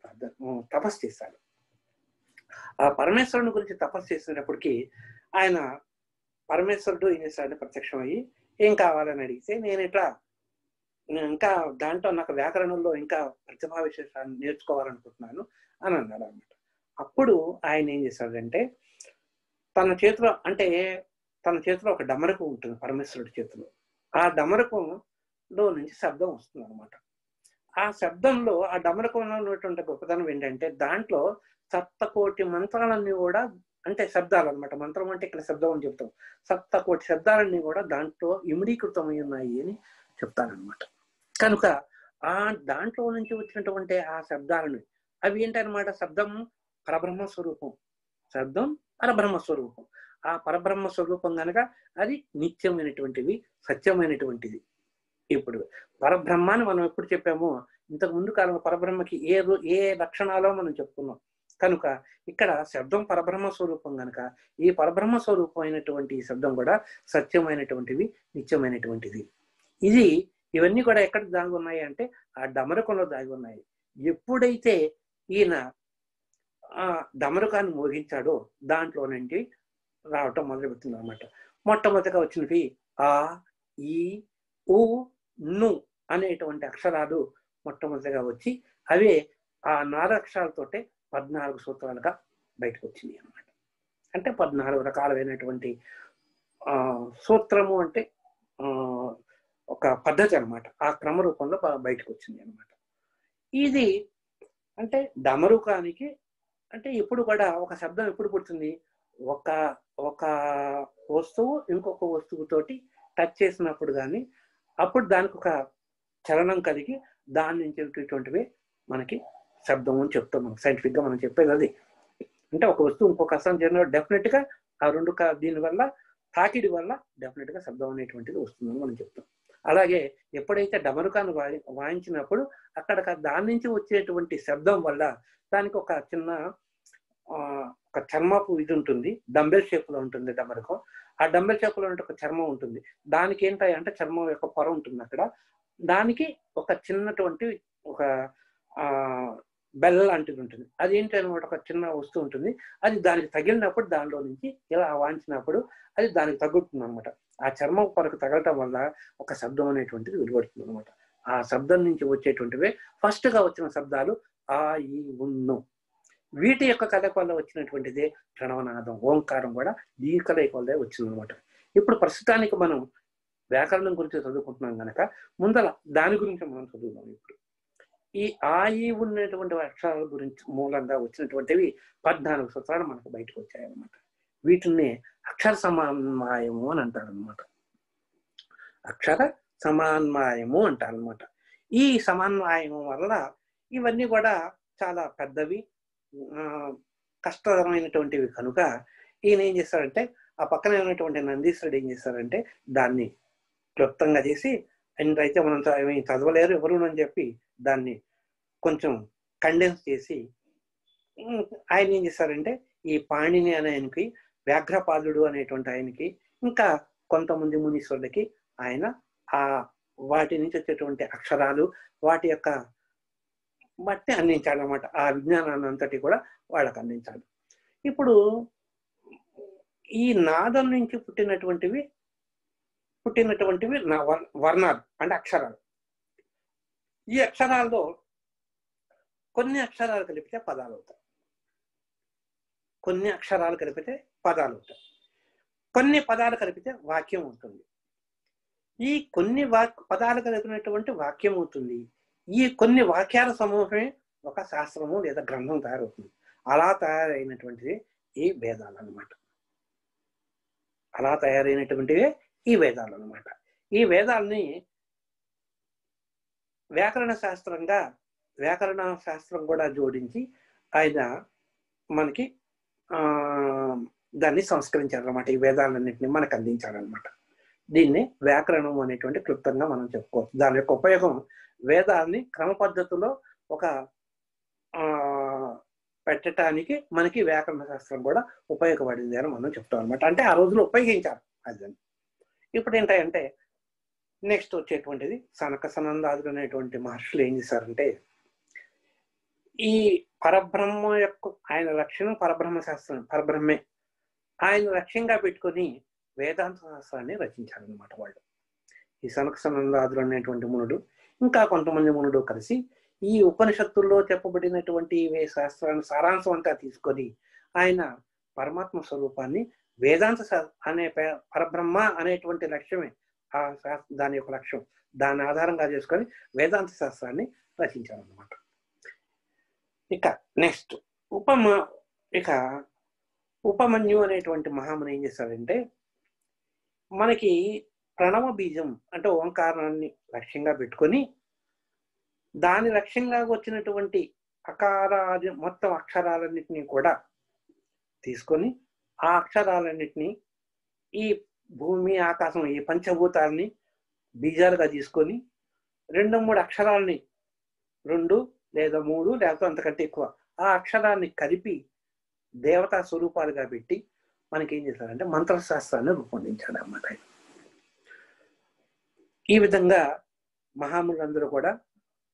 తపస్సు చేశాడు. ఆ పరమేశ్వరుని గురించి తపస్సు చేసినప్పటికీ ఆయన పరమేశ్వరుడు ఏం చేశాడంటే ప్రత్యక్షం అయ్యి ఏం కావాలని అడిగితే నేను ఇంకా దాంట్లో నాకు వ్యాకరణంలో ఇంకా ప్రతిభా విశేషాన్ని నేర్చుకోవాలనుకుంటున్నాను అని అన్నాడు అనమాట. అప్పుడు ఆయన ఏం చేశాడంటే తన చేతిలో ఒక డమరకు ఉంటుంది పరమేశ్వరుడి చేతిలో. ఆ డమరకంలో నుంచి శబ్దం వస్తుంది అనమాట. ఆ శబ్దంలో ఆ డమరకంలో ఉన్నటువంటి గొప్పతనం ఏంటంటే దాంట్లో 7,000,000 మంత్రాలన్నీ కూడా, అంటే శబ్దాలు అనమాట. మంత్రం అంటే ఇక్కడ శబ్దం అని చెప్తాం. 7,000,000 శబ్దాలన్నీ కూడా దాంట్లో ఇమిడీకృతమై ఉన్నాయి అని చెప్తానమాట. కనుక ఆ దాంట్లో నుంచి వచ్చినటువంటి ఆ శబ్దాలను, అవి ఏంటనమాట, శబ్దం పరబ్రహ్మ స్వరూపం. ఆ పరబ్రహ్మ స్వరూపం కనుక అది నిత్యమైనటువంటిది, సత్యమైనటువంటిది. ఇప్పుడు పరబ్రహ్మాన్ని మనం ఎప్పుడు చెప్పామో ఇంతకు ముందు కాలంలో పరబ్రహ్మకి ఏ లక్షణాలో మనం చెప్పుకున్నాం. కనుక ఇక్కడ శబ్దం పరబ్రహ్మ స్వరూపం కనుక ఈ పరబ్రహ్మ స్వరూపమైనటువంటి శబ్దం కూడా సత్యమైనటువంటివి, నిత్యమైనటువంటిది. ఇవన్నీ కూడా ఎక్కడ దాగి ఉన్నాయి అంటే ఆ డమరుకంలో దాగి ఉన్నాయి. ఎప్పుడైతే ఈయన ఆ డమరుకాన్ని మోగించాడో దాంట్లో నుండి రావటం మొదలుపెడుతుంది అనమాట. మొట్టమొదటిగా వచ్చినవి ఆ, ఈ, ఉ, ను అనేటువంటి అక్షరాలు మొట్టమొదటిగా వచ్చి అవే ఆ 4 అక్షరాలతోటే 14 సూత్రాలుగా బయటకు వచ్చింది అనమాట. అంటే 14 రకాలైనటువంటి సూత్రము అంటే ఒక పద్ధతి అనమాట. ఆ క్రమ రూపంలో బయటకు వచ్చింది అనమాట. ఇది అంటే డమరుకానికి అంటే ఎప్పుడు కూడా ఒక శబ్దం ఎప్పుడు పుడుతుంది, ఒక వస్తువు ఇంకొక వస్తువుతోటి టచ్ చేసినప్పుడు కానీ అప్పుడు దానికి ఒక చలనం కలిగి దాని నుంచి వచ్చేటువంటివి మనకి శబ్దం అని చెప్తాం. మనం సైంటిఫిక్ గా మనం చెప్పేది అది. అంటే ఒక వస్తువు ఇంకొక అసం జరిగిన డెఫినెట్ గా ఆ రెండు దీనివల్ల తాకిడి వల్ల డెఫినెట్ గా శబ్దం అనేటువంటిది వస్తుందని మనం చెప్తాం. అలాగే ఎప్పుడైతే డమరుకాన్ని వాయించినప్పుడు అక్కడ దాని నుంచి వచ్చేటువంటి శబ్దం వల్ల దానికి ఒక చిన్న ఒక చర్మపు ఇది ఉంటుంది, డంబెల్ షేప్ లో ఉంటుంది డమరుకం. ఆ డంబెల్ షేప్ లో ఉంటే ఒక చర్మం ఉంటుంది. దానికి ఏంటాయి అంటే చర్మం యొక్క పొర ఉంటుంది అక్కడ. దానికి ఒక చిన్నటువంటి ఒక బెల్ లాంటిది ఉంటుంది. అది ఏంటి అనమాట, ఒక చిన్న వస్తువు ఉంటుంది. అది దానికి తగిలినప్పుడు దానిలో నుంచి ఇలా వాయించినప్పుడు అది దానికి తగ్గుతుంది అనమాట. ఆ చర్మం పొరకు తగలటం వల్ల ఒక శబ్దం అనేటువంటిది వెలువడుతుంది అనమాట. ఆ శబ్దం నుంచి వచ్చేటువంటివే ఫస్ట్ గా వచ్చిన శబ్దాలు ఆ, ఈ, ఉన్ను. వీటి యొక్క కలయిక వల్ల వచ్చినటువంటిదే ప్రణవనాదం, ఓంకారం కూడా ఈ కలయిక వల్లే వచ్చింది అనమాట. ఇప్పుడు ప్రస్తుతానికి మనం వ్యాకరణం గురించి చదువుకుంటున్నాం కనుక ముందర దాని గురించి మనం చదువుదాం. ఇప్పుడు ఈ ఆ, ఈ ఉన్నటువంటి అక్షరాల గురించి మూలంగా వచ్చినటువంటివి 14 సూత్రాలు మనకు బయటకు వచ్చాయన్నమాట. వీటిని అక్షర సమాన్వయము అని అంటారనమాట. అక్షర సమాన్వయము అంటారనమాట. ఈ సమన్వయం వల్ల ఇవన్నీ కూడా చాలా పెద్దవి, కష్టతరమైనటువంటివి కనుక ఈయన ఏం చేస్తారంటే ఆ పక్కనే ఉన్నటువంటి నందీశ్వరుడు ఏం చేస్తారంటే దాన్ని క్లుప్తంగా చేసి, అయితే మనం చదవలేరు ఎవరు అని చెప్పి దాన్ని కొంచెం కండెన్స్ చేసి ఆయన ఏం చేస్తారంటే ఈ పాణిని అనే ఆయనకి, వ్యాఘ్రపాదుడు అనేటువంటి ఆయనకి, ఇంకా కొంతమంది మునీశ్వరులకి ఆయన ఆ వాటి నుంచి వచ్చేటువంటి అక్షరాలు వాటి యొక్క బట్టి అందించాలన్నమాట. ఆ విజ్ఞానాన్ని అంతటి కూడా వాళ్ళకి అందించాలి. ఇప్పుడు ఈ నాదం నుంచి పుట్టినటువంటివి వర్ణాలు అంటే అక్షరాలు. ఈ అక్షరాల్లో కొన్ని అక్షరాలు కలిపితే పదాలు అవుతాయి, కొన్ని అక్షరాలు కలిపితే పదాలు అవుతాయి, కొన్ని పదాలు కలిపితే వాక్యం ఉంటుంది. ఈ కొన్ని పదాలు కలిపినటువంటి వాక్యం అవుతుంది. ఈ కొన్ని వాక్యాల సమూహమే ఒక శాస్త్రము లేదా గ్రంథం తయారవుతుంది. అలా తయారైనటువంటిది ఈ వేదాలు అన్నమాట. అలా తయారైనటువంటివే ఈ వేదాలు అన్నమాట. ఈ వేదాలని వ్యాకరణ శాస్త్రం కూడా జోడించి ఆయన మనకి దాన్ని సంస్కరించారనమాట. ఈ వేదాలన్నింటినీ మనకు అందించారనమాట. దీన్ని వ్యాకరణం అనేటువంటి క్లుప్తంగా మనం చెప్పుకోవచ్చు. దాని యొక్క ఉపయోగం వేదాలని క్రమ పద్ధతిలో ఒక పెట్టడానికి మనకి వ్యాకరణ శాస్త్రం కూడా ఉపయోగపడింది అని మనం చెప్తాం అనమాట. అంటే ఆ రోజులు ఉపయోగించారు అది. ఇప్పుడు ఏంటంటే నెక్స్ట్ వచ్చేటువంటిది సనక సనందాదులు అనేటువంటి మహర్షులు ఏం చేశారంటే, ఈ పరబ్రహ్మ యొక్క ఆయన లక్ష్యం పరబ్రహ్మ శాస్త్రం, పరబ్రహ్మే ఆయన లక్ష్యంగా పెట్టుకొని వేదాంత శాస్త్రాన్ని రచించారనమాట వాళ్ళు. ఈ సనక సనందాదులు అనేటువంటి మునుడు ఇంకా కొంతమంది మునుడు కలిసి ఈ ఉపనిషత్తుల్లో చెప్పబడినటువంటి శాస్త్రాన్ని సారాంశం అంతా తీసుకొని ఆయన పరమాత్మ స్వరూపాన్ని వేదాంత అనే పరబ్రహ్మ అనేటువంటి లక్ష్యమే దాని యొక్క లక్ష్యం, దాన్ని ఆధారంగా చేసుకొని వేదాంత శాస్త్రాన్ని రచించారన్నమాట. ఇక నెక్స్ట్ ఉపమన్యు అనేటువంటి మహాముని ఏం చేశారంటే, మనకి ప్రణవ బీజం అంటే ఓంకారాన్ని లక్ష్యంగా పెట్టుకొని దాని లక్ష్యంగా వచ్చినటువంటి అకారాది మొత్తం అక్షరాలన్నింటినీ కూడా తీసుకొని ఆ అక్షరాలన్నింటినీ ఈ భూమి ఆకాశం ఈ పంచభూతాలని బీజాలుగా తీసుకొని 2-3 అక్షరాలని 2 లేదా 3 లేకపోతే అంతకంటే ఎక్కువ ఆ అక్షరాన్ని కలిపి దేవతా స్వరూపాలుగా పెట్టి మనకి ఏం చేశారంటే మంత్రశాస్త్రాన్ని రూపొందించాడు అన్నమాట. ఈ విధంగా మహాములందరూ కూడా,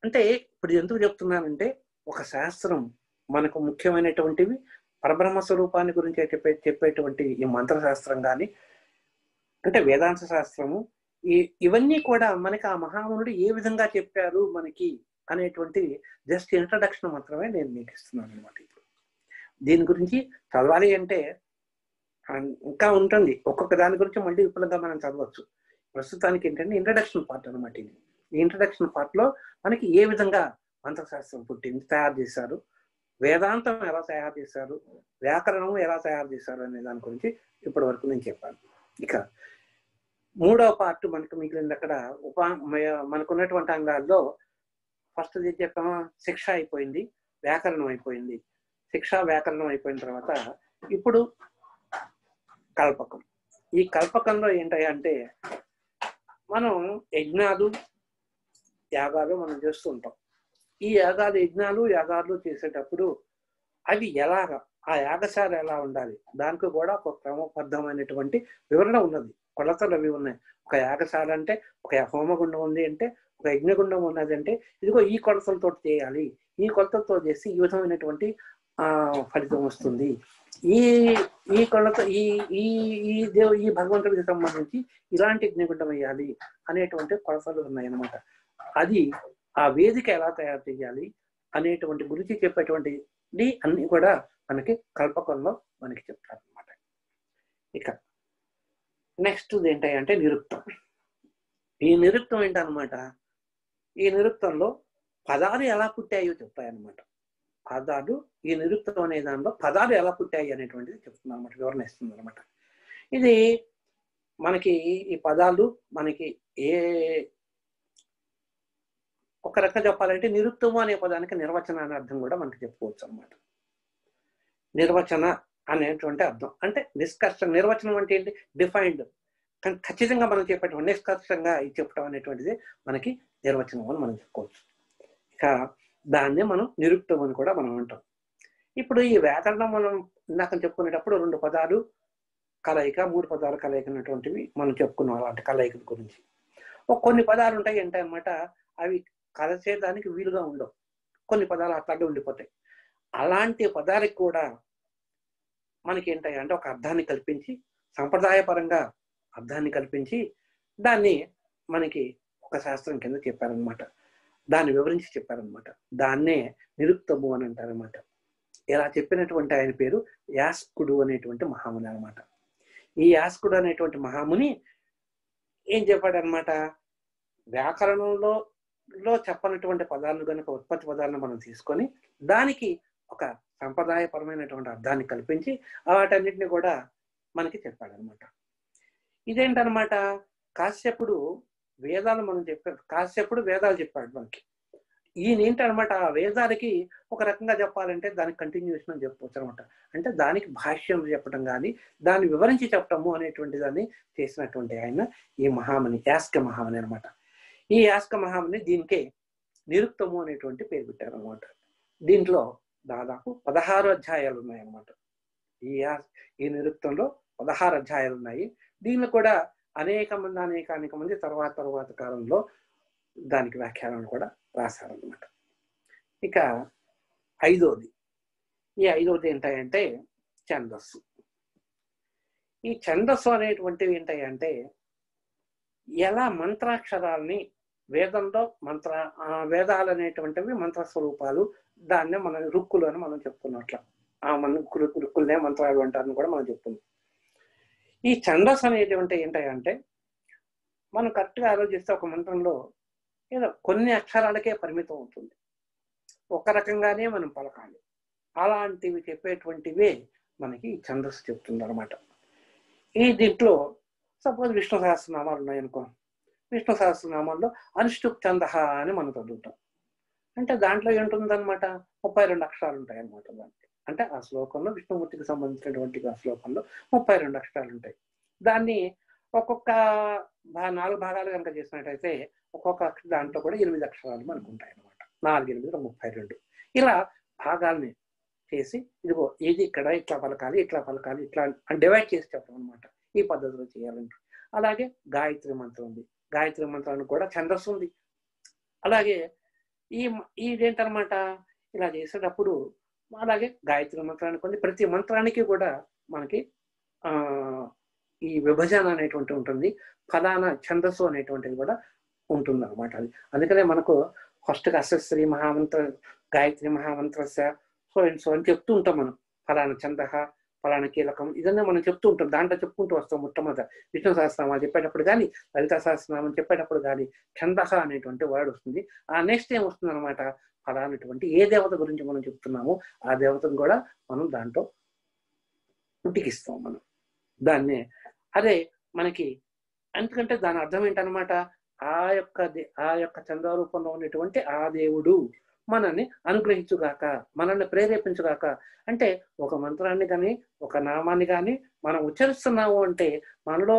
అంటే ఇప్పుడు ఎందుకు చెప్తున్నానంటే, ఒక శాస్త్రం మనకు ముఖ్యమైనటువంటివి పరబ్రహ్మ స్వరూపాన్ని గురించి చెప్పేటువంటి ఈ మంత్రశాస్త్రం కానీ అంటే వేదాంత శాస్త్రము ఇవన్నీ కూడా మనకి ఆ మహామునుడు ఏ విధంగా చెప్పారు మనకి అనేటువంటి జస్ట్ ఇంట్రడక్షన్ మాత్రమే నేను మీకు ఇస్తున్నాను అనమాట. ఇప్పుడు దీని గురించి చదవాలి అంటే ఇంకా ఉంటుంది, ఒక్కొక్క దాని గురించి మళ్ళీ విపులంగా మనం చదవచ్చు. ప్రస్తుతానికి ఏంటంటే ఇంట్రడక్షన్ పార్ట్ అనమాట. ఇది ఈ ఇంట్రడక్షన్ పార్ట్ లో మనకి ఏ విధంగా మంత్రశాస్త్రం పుట్టింది, తయారు చేశారు, వేదాంతం ఎలా తయారు చేశారు, వ్యాకరణం ఎలా తయారు చేశారు అనే దాని గురించి ఇప్పటి వరకు నేను చెప్పాను. ఇక 3వ పార్ట్ మనకు మిగిలింది. అక్కడ మనకున్నటువంటి అంగాల్లో ఫస్ట్ చెప్పామా, శిక్ష అయిపోయింది, వ్యాకరణం అయిపోయింది. శిక్ష వ్యాకరణం అయిపోయిన తర్వాత ఇప్పుడు కల్పకం. ఈ కల్పకంలో ఏంటంటే మనం యజ్ఞాలు యాగాలు మనం చేస్తూ ఉంటాం. ఈ యాగాలు చేసేటప్పుడు అవి ఎలాగా, ఆ యాగశాల ఎలా ఉండాలి, దానికి కూడా ఒక క్రమబద్ధమైనటువంటి వివరణ ఉన్నది, కొలతలు అవి ఉన్నాయి. ఒక యాగశాల అంటే ఒక హోమగుండం ఉంది అంటే, ఒక యజ్ఞగుండం ఉన్నది అంటే ఇదిగో ఈ కొలతలతో చేయాలి, ఈ కొలతలతో చేసి ఈ విధమైనటువంటి ఫలితం వస్తుంది, ఈ కొలత ఈ భగవంతుడికి సంబంధించి ఇలాంటి యజ్ఞగుండం వేయాలి అనేటువంటి కొలతలు ఉన్నాయన్నమాట. అది ఆ వేదిక ఎలా తయారు చేయాలి అనేటువంటి గురించి చెప్పేటువంటి అన్ని కూడా మనకి కల్పకంలో మనకి చెప్తారు అనమాట. ఇక నెక్స్ట్ ఏంటంటే నిరుక్తం. ఈ నిరుక్తం ఏంటనమాట, ఈ నిరుక్తంలో పదాలు ఎలా పుట్టాయో చెప్తాయన్నమాట. పదాలు ఈ నిరుక్తం అనే దానిలో పదాలు ఎలా పుట్టాయి అనేటువంటిది చెప్తుంది అనమాట, వివరణ ఇస్తుంది అనమాట. ఇది మనకి ఈ పదాలు మనకి ఒక రకంగా చెప్పాలంటే నిరుక్తము అనే పదానికి నిర్వచన అనే అర్థం కూడా మనకి చెప్పుకోవచ్చు అనమాట. నిర్వచన అనేటువంటి అర్థం అంటే నిష్కర్షణ. నిర్వచనం అంటే ఏంటి, డిఫైన్డ్, కానీ ఖచ్చితంగా మనం చెప్పేటువంటి నిష్కర్షంగా ఇది చెప్పడం అనేటువంటిది మనకి నిర్వచనం అని మనం చెప్పుకోవచ్చు. ఇక దాన్నే మనం నిరుక్తం అని కూడా మనం అంటాం. ఇప్పుడు ఈ వ్యాకరణం మనం ఇందాక చెప్పుకునేటప్పుడు 2 పదాలు కలయిక, 3 పదాలు కలయిక అనేటువంటివి మనం చెప్పుకున్నాం అలాంటి కలయికల గురించి. కొన్ని పదాలు ఉంటాయి ఏంటన్నమాట, అవి కలచేదానికి వీలుగా ఉండవు, కొన్ని పదాలు అట్లాగే ఉండిపోతాయి. అలాంటి పదాలకు కూడా మనకి ఏంటంటే ఒక అర్థాన్ని కల్పించి, సంప్రదాయపరంగా అర్థాన్ని కల్పించి దాన్ని మనకి ఒక శాస్త్రం కింద చెప్పారనమాట, దాన్ని వివరించి చెప్పారనమాట. దాన్నే నిరుక్తము అని అంటారనమాట. ఇలా చెప్పినటువంటి ఆయన పేరు యాస్కుడు అనేటువంటి మహాముని అనమాట. ఈ యాస్కుడు అనేటువంటి మహాముని ఏం చెప్పాడనమాట, వ్యాకరణంలో చెప్పనటువంటి పదాలను కనుక ఉత్పత్తి పదాలను మనం తీసుకొని దానికి ఒక సంప్రదాయపరమైనటువంటి అర్థాన్ని కల్పించి వాటన్నిటిని కూడా మనకి చెప్పాడనమాట. ఇదేంటనమాట, కాశ్యపుడు వేదాలు మనం చెప్పాడు, కాశ్యపుడు వేదాలు చెప్పాడు మనకి. ఈయన ఏంటనమాట, ఆ వేదాలకి ఒక రకంగా చెప్పాలంటే దానికి కంటిన్యూషన్ అని చెప్పవచ్చు అనమాట. అంటే దానికి భాష్యం చెప్పడం కానీ దాన్ని వివరించి చెప్పటము అనేటువంటి దాన్ని చేసినటువంటి ఆయన ఈ మహాముని, యాస్క మహాముని అనమాట. ఈ యాస్క మహాముని దీనికే నిరుక్తము అనేటువంటి పేరు పెట్టారనమాట. దీంట్లో దాదాపు 16 అధ్యాయాలు ఉన్నాయన్నమాట. ఈ నిరుక్తంలో 16 అధ్యాయాలు ఉన్నాయి. దీనిలో కూడా అనేక మంది తర్వాత కాలంలో దానికి వ్యాఖ్యానాలు కూడా రాశారనమాట. ఇక ఈ ఐదవది ఏంటంటే ఛందస్సు. ఈ ఛందస్సు అనేటువంటివి ఏంటంటే ఎలా మంత్రాక్షరాలని వేదంలో వేదాలు అనేటువంటివి మంత్ర స్వరూపాలు, దాన్నే మనం రుక్కులు అని మనం చెప్పుకున్నట్ల, ఆ రుక్కులనే మంత్రాలు అంటారని కూడా మనం చెప్తున్నాం. ఈ ఛందస్సు అనేటువంటి ఏంటంటే మనం కరెక్ట్గా ఆలోచిస్తే ఒక మంత్రంలో ఏదో కొన్ని అక్షరాలకే పరిమితం అవుతుంది, ఒక రకంగానే మనం పలకాలి. అలాంటివి చెప్పేటువంటివే మనకి ఈ ఛందస్సు చెప్తుంది అనమాట. దీంట్లో సపోజ్ విష్ణు సహస్రనామాలు ఉన్నాయనుకో, విష్ణు సహస్రనామాల్లో అనుష్టుప్ ఛంద అని మనం చదువుతాం. అంటే దాంట్లో ఏంటుందనమాట, 32 అక్షరాలు ఉంటాయి అనమాట. దానికి అంటే ఆ శ్లోకంలో విష్ణుమూర్తికి సంబంధించినటువంటి ఆ శ్లోకంలో 32 అక్షరాలు ఉంటాయి. దాన్ని ఒక్కొక్క 4 భాగాలు కనుక చేసినట్టయితే ఒక్కొక్క దాంట్లో కూడా 8 అక్షరాలు మనకు ఉంటాయి అనమాట. 4, 8, 32 ఇలా భాగాల్ని చేసి ఇదిగో ఇది ఇక్కడ ఇట్లా పలకాలి, ఇట్లా పలకాలి, ఇట్లా డివైడ్ చేసి చెప్పడం అనమాట. ఈ పద్ధతిలో చేయాలంటే. అలాగే గాయత్రి మంత్రం ఉంది, గాయత్రి మంత్రానికి కూడా ఛందస్సు ఉంది. అలాగే ఇదేంటనమాట, ఇలా చేసేటప్పుడు అలాగే గాయత్రి మంత్రానికి ఉంది. ప్రతి మంత్రానికి కూడా మనకి ఈ విభజన అనేటువంటి ఉంటుంది, ఫలానా ఛందస్సు అనేటువంటిది కూడా ఉంటుంది అనమాట. అది అందుకనే మనకు ఫస్ట్గా అశ్వశ్రీ మహామంత్ర, గాయత్రి మహామంత్రస్య సో అండ్ సో అని చెప్తూ ఉంటాం మనం. ఫలానా ఛంద, ఫలానా కీలకం, ఇదన్నీ మనం చెప్తూ ఉంటాం. దాంట్లో చెప్పుకుంటూ వస్తాం. మొట్టమొదట విష్ణు సహస్రనామాలు చెప్పేటప్పుడు కానీ, లలితా సహస్రనామం చెప్పేటప్పుడు కానీ ఛంద అనేటువంటి వర్డ్ వస్తుంది. ఆ నెక్స్ట్ ఏం వస్తుంది అనమాట, ఫలానటువంటి ఏ దేవత గురించి మనం చెప్తున్నామో ఆ దేవతను కూడా మనం దాంట్లో ఉటికిస్తాం మనం దాన్నే. అదే మనకి ఎందుకంటే దాని అర్థం ఏంటనమాట, ఆ యొక్క చంద్రరూపంలో ఉన్నటువంటి ఆ దేవుడు మనల్ని అనుగ్రహించుగాక, మనల్ని ప్రేరేపించుగాక. అంటే ఒక మంత్రాన్ని కానీ ఒక నామాన్ని కానీ మనం ఉచ్చరిస్తున్నాము అంటే మనలో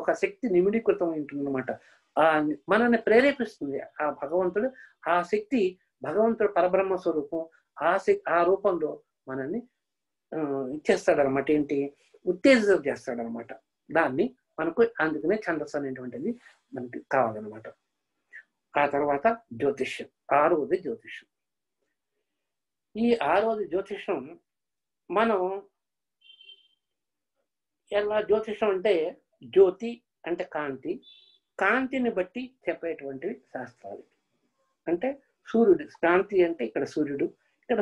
ఒక శక్తి నిమిడీకృతం ఉంటుందన్నమాట. మనల్ని ప్రేరేపిస్తుంది ఆ భగవంతుడు. ఆ శక్తి భగవంతుడు పరబ్రహ్మ స్వరూపం. ఆ రూపంలో మనల్ని ఇచ్చేస్తాడనమాట. ఏంటి, ఉత్తేజితం చేస్తాడనమాట. దాన్ని మనకు అందుకనే ఛందస్సు అనేటువంటిది మనకి కావాలన్నమాట. ఆ తర్వాత జ్యోతిష్యం, 6వది జ్యోతిష్యం. ఈ 6వది జ్యోతిష్యం మనం ఎలా, జ్యోతిష్యం అంటే జ్యోతి అంటే కాంతి, కాంతిని బట్టి చెప్పేటువంటివి శాస్త్రాలు. అంటే సూర్యుడు కాంతి అంటే ఇక్కడ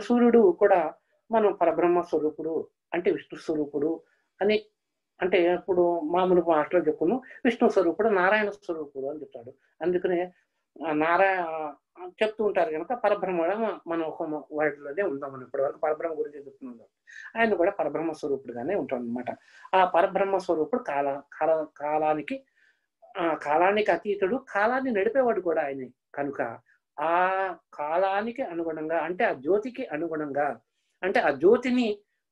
సూర్యుడు కూడా మనం పరబ్రహ్మ స్వరూపుడు అంటే విష్ణు స్వరూపుడు అని, అంటే ఇప్పుడు మామూలు మాటలో చెప్పుకున్నాం, విష్ణు స్వరూపుడు నారాయణ స్వరూపుడు అని చెప్తాడు. అందుకనే చెప్తూ ఉంటారు కనుక పరబ్రహ్మ మనం ఒక వాటిలోనే ఉందాం. మనం ఇప్పటి వరకు పరబ్రహ్మ గురించి చెప్తున్నాం. ఆయన కూడా పరబ్రహ్మ స్వరూపుడుగానే ఉంటాడు అనమాట. ఆ పరబ్రహ్మ స్వరూపుడు కాలానికి అతీతుడు, కాలాన్ని నడిపేవాడు కూడా ఆయనే. కనుక ఆ కాలానికి అనుగుణంగా అంటే ఆ జ్యోతికి అనుగుణంగా అంటే ఆ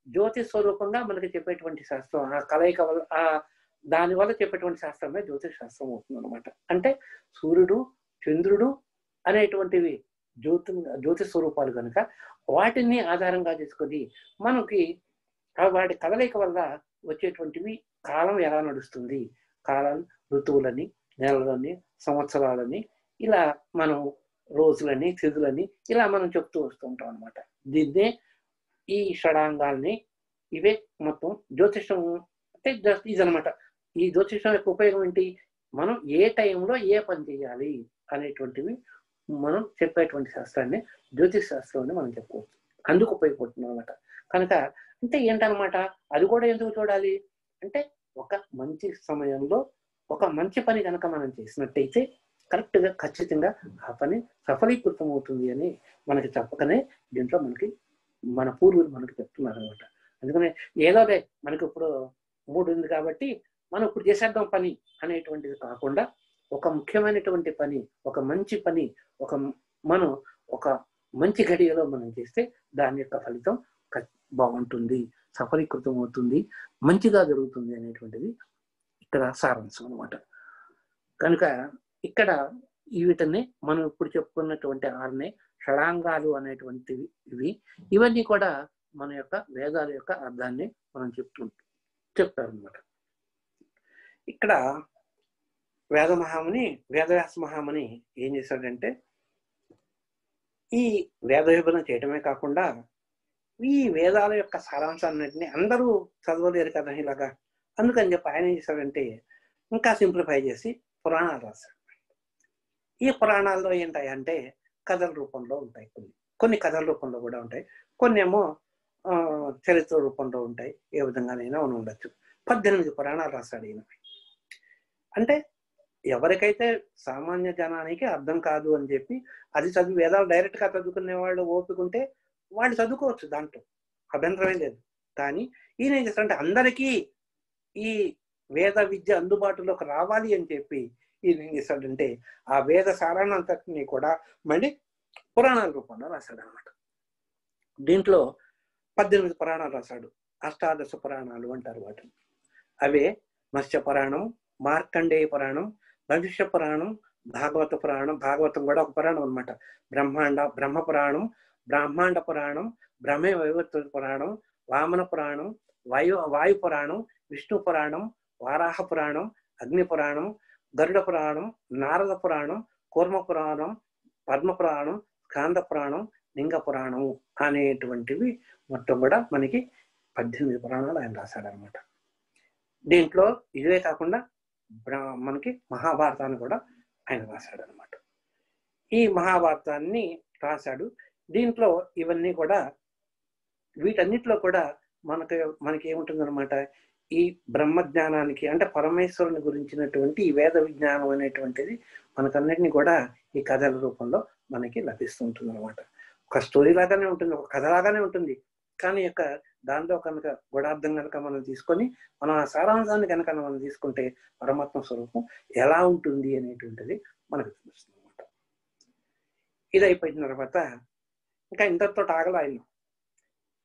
జ్యోతి స్వరూపంగా మనకి చెప్పేటువంటి శాస్త్రం, ఆ కలయిక వల్ల దాని వల్ల చెప్పేటువంటి శాస్త్రమే జ్యోతిష్ శాస్త్రం అవుతుంది అనమాట. అంటే సూర్యుడు చంద్రుడు అనేటువంటివి జ్యోతి స్వరూపాలు కనుక వాటిని ఆధారంగా చేసుకొని మనకి వాటి కదలిక వల్ల వచ్చేటువంటివి కాలం ఎలా నడుస్తుంది, కాలం ఋతువులని, నెలలని, సంవత్సరాలని, ఇలా మనం రోజులని, తిథులని ఇలా మనం చెప్తూ వస్తూ ఉంటాం అనమాట. దీన్నే ఈ షడాంగాల్ని, ఇవే మొత్తం జ్యోతిషం అంటే ఇదనమాట. ఈ జ్యోతిషం యొక్క ఉపయోగం ఏంటి? మనం ఏ టైంలో ఏ పని చేయాలి అనేటువంటివి మనం చెప్పేటువంటి శాస్త్రాన్ని జ్యోతిష్ శాస్త్రం మనం చెప్పుకోవచ్చు. అందుకు ఉపయోగపడుతుంది అనమాట. కనుక అంటే ఏంటనమాట, అది కూడా ఎందుకు చూడాలి అంటే, ఒక మంచి సమయంలో ఒక మంచి పని కనుక మనం చేసినట్టయితే కరెక్ట్గా ఖచ్చితంగా ఆ పని సఫలీకృతం అవుతుంది అని మనకి చెప్పకనే దీంట్లో మనకి మన పూర్వులు మనకి చెప్తున్నారు అనమాట. అందుకనే ఏదోదే మనకి ఇప్పుడు మూడు ఉంది కాబట్టి మనం ఇప్పుడు చేసేద్దాం పని అనేటువంటిది కాకుండా, ఒక ముఖ్యమైనటువంటి పని, ఒక మంచి పని, మనం ఒక మంచి ఘడియలో మనం చేస్తే దాని యొక్క ఫలితం బాగుంటుంది, సఫలీకృతం అవుతుంది, మంచిగా జరుగుతుంది అనేటువంటిది ఇక్కడ సారాంశం అనమాట. కనుక ఇక్కడ వీటిని మనం ఇప్పుడు చెప్పుకున్నటువంటి ఆరునే షడాంగాలు అనేటువంటివి ఇవన్నీ కూడా మన యొక్క వేదాల యొక్క అర్థాన్ని మనం చెప్తారనమాట. ఇక్కడ వేదవ్యాస మహాముని ఏం చేశాడంటే, ఈ వేద విభజన చేయటమే కాకుండా ఈ వేదాల యొక్క సారాంశాన్నింటినీ అందరూ చదవలేరు కదా ఇలాగా, అందుకని చెప్పి ఆయన ఏం చేశాడంటే ఇంకా సింప్లిఫై చేసి పురాణాలు రాశాడు. ఈ పురాణాల్లో ఏంటాయంటే కథల రూపంలో ఉంటాయి, కొన్ని కథల రూపంలో కూడా ఉంటాయి, కొన్ని ఏమో చరిత్ర రూపంలో ఉంటాయి. ఏ విధంగానైనా ఉండొచ్చు. 18 పురాణాలు రాశాడు ఈయన. అంటే ఎవరికైతే సామాన్య జనానికి అర్థం కాదు అని చెప్పి అది చదివి వేదాలు డైరెక్ట్ గా చదువుకునే వాళ్ళు ఓపికంటే వాళ్ళు చదువుకోవచ్చు, దాంట్లో అభ్యంతరమే లేదు. కానీ ఈయన ఏం చేస్తాడంటే అందరికీ ఈ వేద విద్య అందుబాటులోకి రావాలి అని చెప్పి ఈయన ఏం చేస్తాడంటే ఆ వేద సారాన్నంతటిని కూడా మళ్ళీ పురాణాల రూపంలో రాశాడు అనమాట. దీంట్లో 18 పురాణాలు రాశాడు. అష్టాదశ పురాణాలు అంటారు వాటిని. అవే మత్స్య పురాణం, మార్కండేయ పురాణం, భవిష్య పురాణం, భాగవత పురాణం. భాగవతం కూడా ఒక పురాణం అనమాట. బ్రహ్మ పురాణం, బ్రహ్మాండ పురాణం, బ్రహ్మే వైవత్వ పురాణం, వామన పురాణం, వాయు పురాణం, విష్ణు పురాణం, వారాహ పురాణం, అగ్ని పురాణం, గరుడ పురాణం, నారద పురాణం, కూర్మ పురాణం, పద్మ పురాణం, స్కాంద పురాణం, లింగ పురాణం అనేటువంటివి మొత్తం కూడా మనకి 18 పురాణాలు ఆయన రాశాడనమాట. దీంట్లో ఇవే కాకుండా మనకి మహాభారతాన్ని కూడా ఆయన రాశాడనమాట. ఈ మహాభారతాన్ని రాశాడు. దీంట్లో ఇవన్నీ కూడా, వీటన్నిటిలో కూడా మనకి ఏముంటుందన్నమాట, ఈ బ్రహ్మజ్ఞానానికి అంటే పరమేశ్వరుని గురించినటువంటి ఈ వేద విజ్ఞానం అనేటువంటిది మనకన్నిటినీ కూడా ఈ కథల రూపంలో మనకి లభిస్తూ ఉంటుంది అనమాట. ఒక స్టోరీ లాగానే ఉంటుంది, ఒక కథ లాగానే ఉంటుంది. కానీ దాంట్లో కనుక గుడార్థం కనుక మనం తీసుకొని మనం ఆ సారాంశాన్ని కనుక మనం తీసుకుంటే పరమాత్మ స్వరూపం ఎలా ఉంటుంది అనేటువంటిది మనకు తెలుస్తుంది అనమాట. ఇది అయిపోయిన తర్వాత ఇంకా ఇంతటితో ఆగల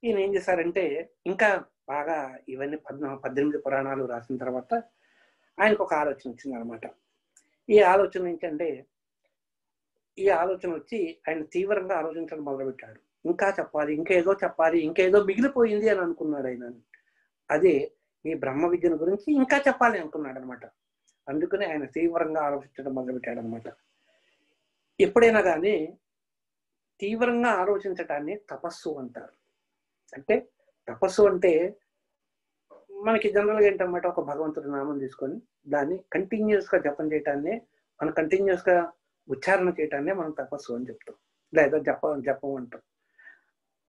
ఈయన ఏం చేశారంటే, ఇంకా బాగా ఇవన్నీ 18 పురాణాలు రాసిన తర్వాత ఆయనకు ఒక ఆలోచన వచ్చింది అనమాట. ఈ ఆలోచన ఏంటంటే, ఈ ఆలోచన వచ్చి ఆయన తీవ్రంగా ఆలోచించడం మొదలుపెట్టాడు. ఇంకా చెప్పాలి, ఇంకేదో చెప్పాలి, ఇంకేదో మిగిలిపోయింది అని అనుకున్నాడు ఆయన. అదే ఈ బ్రహ్మ విద్యను గురించి ఇంకా చెప్పాలి అనుకున్నాడు అనమాట. అందుకనే ఆయన తీవ్రంగా ఆలోచించడం మొదలుపెట్టాడు అనమాట. ఎప్పుడైనా కానీ తీవ్రంగా ఆలోచించటాన్ని తపస్సు అంటారు. అంటే తపస్సు అంటే మనకి జనరల్గా ఏంటన్నమాట, ఒక భగవంతుడి నామం తీసుకొని దాన్ని కంటిన్యూస్ గా జపం చేయటాన్ని, మనం కంటిన్యూస్ గా ఉచ్చారణ చేయటాన్ని మనం తపస్సు అని చెప్తాం, లేదా జపం అంటాం.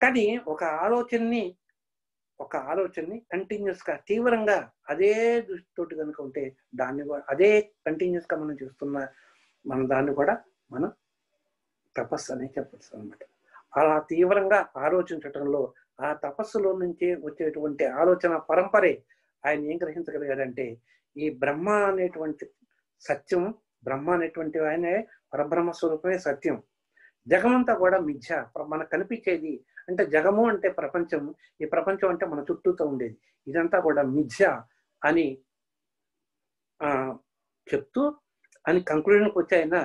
కానీ ఒక ఆలోచనని కంటిన్యూస్ గా తీవ్రంగా అదే దృష్టితోటి కనుక ఉంటే దాన్ని అదే కంటిన్యూస్ గా మనం చూస్తున్న దాన్ని కూడా మనం తపస్సు అనే చెప్పచ్చు అనమాట. అలా తీవ్రంగా ఆలోచించటంలో ఆ తపస్సులో నుంచి వచ్చేటువంటి ఆలోచన పరంపరే ఆయన ఏం గ్రహించగలిగాడంటే, ఈ బ్రహ్మ అనేటువంటి సత్యం, బ్రహ్మ అనేటువంటి ఆయనే పరబ్రహ్మ స్వరూపమే సత్యం, జగమంతా కూడా మిథ్య, మనకు కనిపించేది అంటే జగము అంటే ప్రపంచం, ఈ ప్రపంచం అంటే మన చుట్టూతో ఉండేది, ఇదంతా కూడా మిథ్య అని చెప్తూ అని కంక్లూజన్కి వచ్చి ఆయన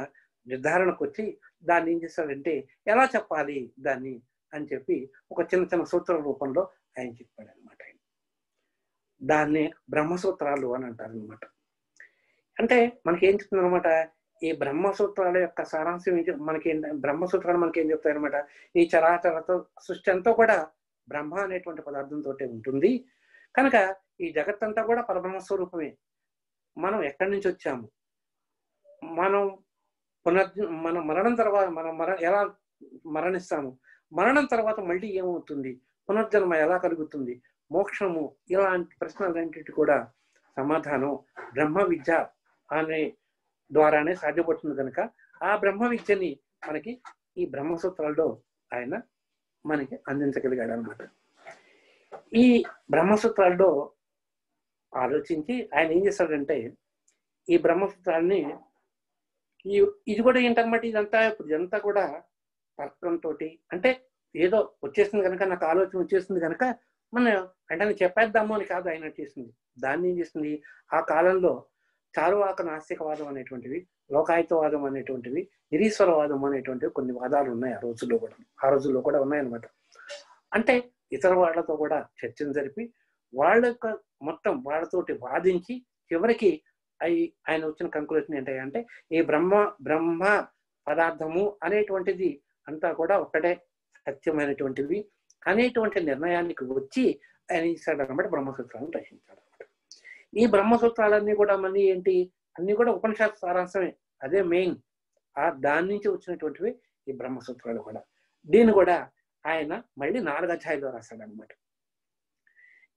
నిర్ధారణకు వచ్చి దాన్ని ఏం చేశాడంటే ఎలా చెప్పాలి దాన్ని అని చెప్పి ఒక చిన్న సూత్రాల రూపంలో ఆయన చెప్పాడు అనమాట. దాన్ని బ్రహ్మసూత్రాలు అని అంటారు అనమాట. అంటే మనకి ఏం చెప్తుంది అనమాట, ఈ బ్రహ్మసూత్రాల యొక్క సారాంశం మనకి బ్రహ్మసూత్రాలు మనకి ఏం చెప్తాయన్నమాట, ఈ చరాచరతో సృష్టి అంతా కూడా బ్రహ్మ అనేటువంటి పదార్థంతో ఉంటుంది కనుక ఈ జగత్తంతా కూడా పరబ్రహ్మ స్వరూపమే. మనం ఎక్కడి నుంచి వచ్చాము, మనం మన మరణం తర్వాత ఎలా మరణిస్తాము, మరణం తర్వాత మళ్ళీ ఏమవుతుంది, పునర్జన్మ ఎలా కలుగుతుంది, మోక్షము, ఇలాంటి ప్రశ్నలన్నింటి కూడా సమాధానం బ్రహ్మ విద్య అనే ద్వారానే సాధ్యపడుతుంది కనుక ఆ బ్రహ్మ విద్యని మనకి ఈ బ్రహ్మసూత్రాల్లో ఆయన మనకి అందించగలిగాడు అనమాట. ఈ బ్రహ్మసూత్రాల్లో ఆలోచించి ఆయన ఏం చేస్తాడంటే ఈ బ్రహ్మసూత్రాన్ని ఇది కూడా ఏంటన్నమాట, ఇదంతా కూడా తర్కంతో, అంటే ఏదో వచ్చేసింది కనుక, నాకు ఆలోచన వచ్చేసింది కనుక మనం వెంటనే చెప్పేద్దాము అని కాదు ఆయన చేసింది. దాన్ని ఏం చేసింది, ఆ కాలంలో చారువాక నాస్తికవాదం అనేటువంటివి, లోకాయుతవాదం అనేటువంటివి, నిరీశ్వరవాదం అనేటువంటివి కొన్ని వాదాలు ఉన్నాయి ఆ రోజుల్లో కూడా ఉన్నాయన్నమాట. అంటే ఇతర వాళ్ళతో కూడా చర్చను జరిపి వాళ్ళ యొక్క మొత్తం వాళ్ళతోటి వాదించి చివరికి ఆయన వచ్చిన కంక్లూజన్ ఏంటంటే ఈ బ్రహ్మ పదార్థము అనేటువంటిది అంతా కూడా ఒక్కటే సత్యమైనటువంటివి అనేటువంటి నిర్ణయానికి వచ్చి ఆయన ఇస్తాడనమాట, బ్రహ్మసూత్రాలను రచించాడు అనమాట. ఈ బ్రహ్మసూత్రాలన్నీ కూడా మళ్ళీ ఏంటి, అన్ని కూడా ఉపనిషత్ సారాంశమే, అదే మెయిన్. దాని నుంచి వచ్చినటువంటివి ఈ బ్రహ్మసూత్రాలు కూడా. దీన్ని కూడా ఆయన మళ్ళీ 4 అధ్యాయాలు రాశాడనమాట.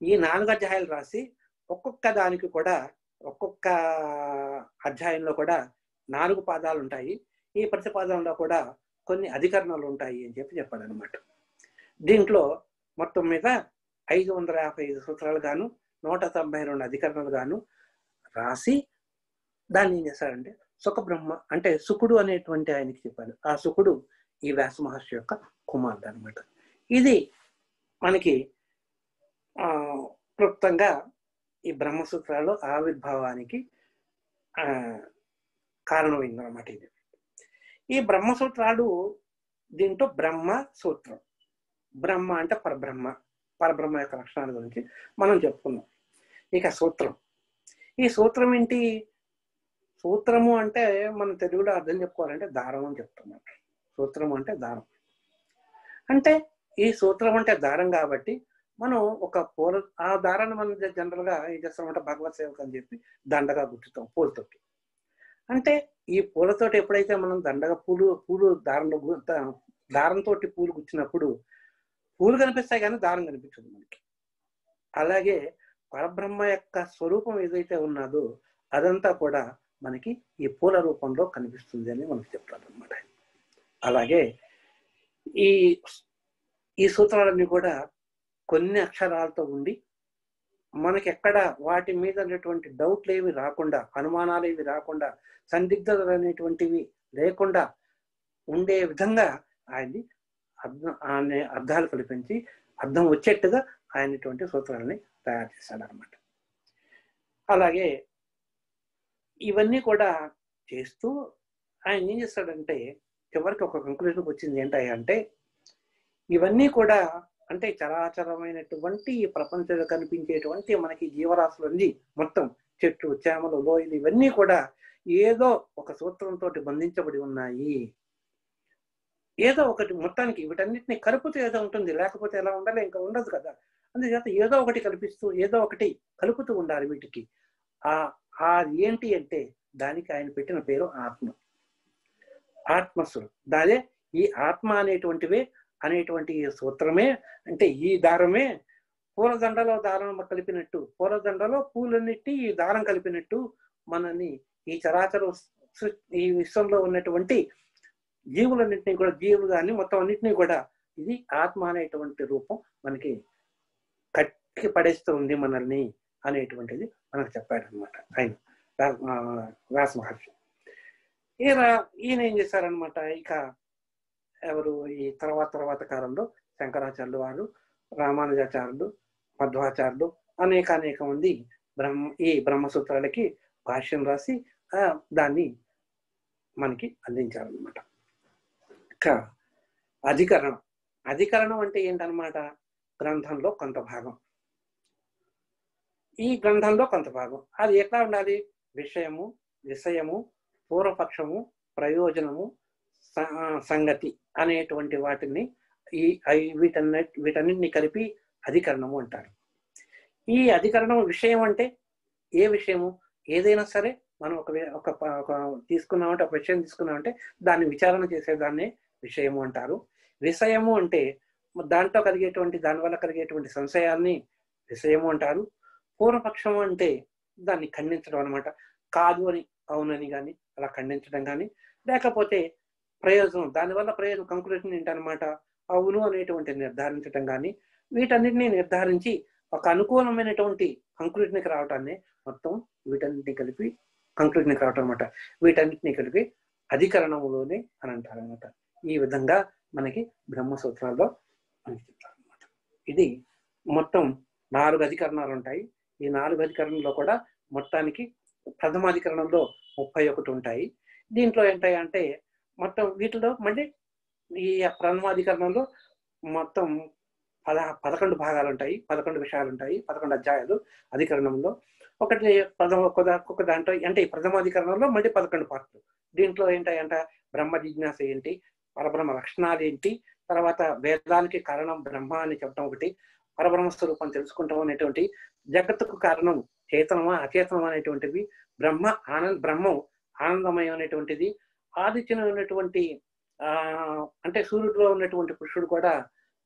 ఈ 4 అధ్యాయాలు రాసి ఒక్కొక్క దానికి కూడా ఒక్కొక్క అధ్యాయంలో కూడా 4 పాదాలు ఉంటాయి. ఈ ప్రతి పాదంలో కూడా కొన్ని అధికరణాలు ఉంటాయి అని చెప్పాడు అనమాట. దీంట్లో మొత్తం మీద 555 సూత్రాలు గాను 192 అధికరణలు గాను రాసి దాన్ని ఏం చేశారంటే సుఖబ్రహ్మ అంటే సుకుడు అనేటువంటి ఆయనకి చెప్పాడు. ఆ సుకుడు ఈ వ్యాస మహర్షి యొక్క కుమారుడు అనమాట. ఇది మనకి క్లుప్తంగా ఈ బ్రహ్మసూత్రాలు ఆవిర్భావానికి కారణమైందన్నమాట. ఇది ఈ బ్రహ్మసూత్రాలు దీంట్లో బ్రహ్మ సూత్రం, బ్రహ్మ అంటే పరబ్రహ్మ యొక్క లక్షణాల గురించి మనం చెప్పుకున్నాం. ఇక సూత్రం, ఈ సూత్రం ఏంటి, సూత్రము అంటే మన తెలుగులో అర్థం చెప్పుకోవాలంటే దారం అని చెప్తున్నాం. సూత్రం అంటే దారం, అంటే ఈ సూత్రం అంటే దారం కాబట్టి మనం ఒక ఆ దారాన్ని మనం జనరల్గా ఏం చేస్తామంటే భగవత్ సేవకు అని చెప్పి దండగా గుర్తుతాం పూలతోటి. అంటే ఈ పూలతోటి ఎప్పుడైతే మనం దండగా పూలు దారంతో పూలు గుచ్చినప్పుడు పూలు కనిపిస్తాయి కానీ దారం కనిపించదు మనకి. అలాగే పరబ్రహ్మ యొక్క స్వరూపం ఏదైతే ఉన్నదో అదంతా కూడా మనకి ఈ పూల రూపంలో కనిపిస్తుంది అని మనకు చెప్తారు అనమాట. అలాగే ఈ సూత్రాలన్నీ కూడా కొన్ని అక్షరాలతో ఉండి మనకి ఎక్కడ వాటి మీద ఉన్నటువంటి డౌట్లు ఏవి రాకుండా, అనుమానాలు ఏవి రాకుండా, సందిగ్ధతలు అనేటువంటివి లేకుండా ఉండే విధంగా ఆయన్ని అర్థాలు కల్పించి అర్థం వచ్చేట్టుగా ఆయనటువంటి సూత్రాలని తయారు చేశాడనమాట. అలాగే ఇవన్నీ కూడా చేస్తూ ఆయన ఏం చేస్తాడంటే చివరికి ఒక కంక్లూజన్కి వచ్చింది ఏంటంటే ఇవన్నీ కూడా అంటే చరాచరమైనటువంటి ఈ ప్రపంచంలో కనిపించేటువంటి మనకి జీవరాశులన్నీ మొత్తం చెట్లు, చేమలు, లోయలు ఇవన్నీ కూడా ఏదో ఒక సూత్రంతో బంధించబడి ఉన్నాయి. ఏదో ఒకటి మొత్తానికి వీటన్నిటిని కలుపుతూ ఏదో ఉంటుంది, లేకపోతే ఎలా ఉండాలి ఇంకా ఉండదు కదా. అందుచేత ఏదో ఒకటి కల్పిస్తూ ఏదో ఒకటి కలుపుతూ ఉండాలి వీటికి. ఏంటి అంటే దానికి ఆయన పెట్టిన పేరు ఆత్మస్వరం. దానే ఈ ఆత్మ అనేటువంటి సూత్రమే, అంటే ఈ దారమే పూలదండలో దారం కలిపినట్టు, పూలదండలో పూలన్నిటి ఈ దారం కలిపినట్టు మనని ఈ చరాచర ఈ విశ్వంలో ఉన్నటువంటి జీవులన్నింటినీ కూడా, జీవులు కానీ మొత్తం అన్నింటినీ కూడా ఇది ఆత్మ అనేటువంటి రూపం మనకి కట్టి పడేస్తుంది మనల్ని అనేటువంటిది మనకు చెప్పాడనమాట ఆయన వ్యాస మహర్షి. ఈయన ఏం చేశారనమాట, ఇక ఎవరు ఈ తర్వాత కాలంలో శంకరాచార్యులు వారు, రామానుజాచార్యులు, మధ్వాచార్యులు అనేక మంది ఈ బ్రహ్మసూత్రాలకి భాష్యం రాసి దాన్ని మనకి అందించారనమాట. ఇక అధికరణం అంటే ఏంటనమాట, గ్రంథంలో కొంత భాగం. ఈ గ్రంథంలో కొంత భాగం అది ఎట్లా ఉండాలి, విషయము, పూర్వపక్షము, ప్రయోజనము, సంగతి అనేటువంటి వాటిని వీటన్నిటిని కలిపి అధికరణము అంటారు. ఈ అధికరణం విషయం అంటే ఏ విషయము? ఏదైనా సరే మనం ఒక తీసుకున్నామంటే, ఒక విషయం తీసుకున్నామంటే దాన్ని విచారణ చేసేదాన్ని విషయము అంటారు. విషయము అంటే దాంట్లో కలిగేటువంటి, దానివల్ల కలిగేటువంటి సంశయాల్ని విషయము అంటారు. పూర్వపక్షము అంటే దాన్ని ఖండించడం అనమాట. కాదు అని, అవునని కానీ అలా ఖండించడం కానీ, లేకపోతే ప్రయోజనం, దానివల్ల ప్రయోజనం కంక్లూజన్ ఏంటనమాట, అవును అనేటువంటి నిర్ధారించడం కానీ, వీటన్నిటిని నిర్ధారించి ఒక అనుకూలమైనటువంటి కంక్లూజన్కి రావటాన్ని మొత్తం వీటన్నిటిని కలిపి కంక్లూజన్కి రావటం అనమాట. వీటన్నిటిని కలిపి అధికరణములోనే అని అంటారు అనమాట. ఈ విధంగా మనకి బ్రహ్మసూత్రాల్లో మనకి చెప్తారు అనమాట. ఇది మొత్తం 4 అధికరణాలు ఉంటాయి. ఈ 4 అధికరణంలో కూడా మొత్తానికి ప్రథమాధికరణంలో 31 ఉంటాయి. దీంట్లో ఏంటంటే మొత్తం వీటిలో మళ్ళీ ఈ ప్రథమాధికరణంలో మొత్తం 11 భాగాలు ఉంటాయి, 11 విషయాలు ఉంటాయి, 11 అధ్యాయాలు అధికరణంలో. ఒక్కొక్క దాంట్లో అంటే ఈ ప్రథమాధికరణంలో మళ్ళీ 11 పార్ట్లు. దీంట్లో ఏంటంటే బ్రహ్మ జిజ్ఞాస ఏంటి, పరబ్రహ్మ లక్షణాలు ఏంటి, తర్వాత వేదానికి కారణం బ్రహ్మ అని చెప్పడం ఒకటి, పరబ్రహ్మ స్వరూపం తెలుసుకుంటాం అనేటువంటి, జగత్తుకు కారణం చేతనమా అచేతనమా అనేటువంటివి, బ్రహ్మం ఆనందమయం అనేటువంటిది, ఆదిత్యన ఉన్నటువంటి అంటే సూర్యుడిలో ఉన్నటువంటి పురుషుడు కూడా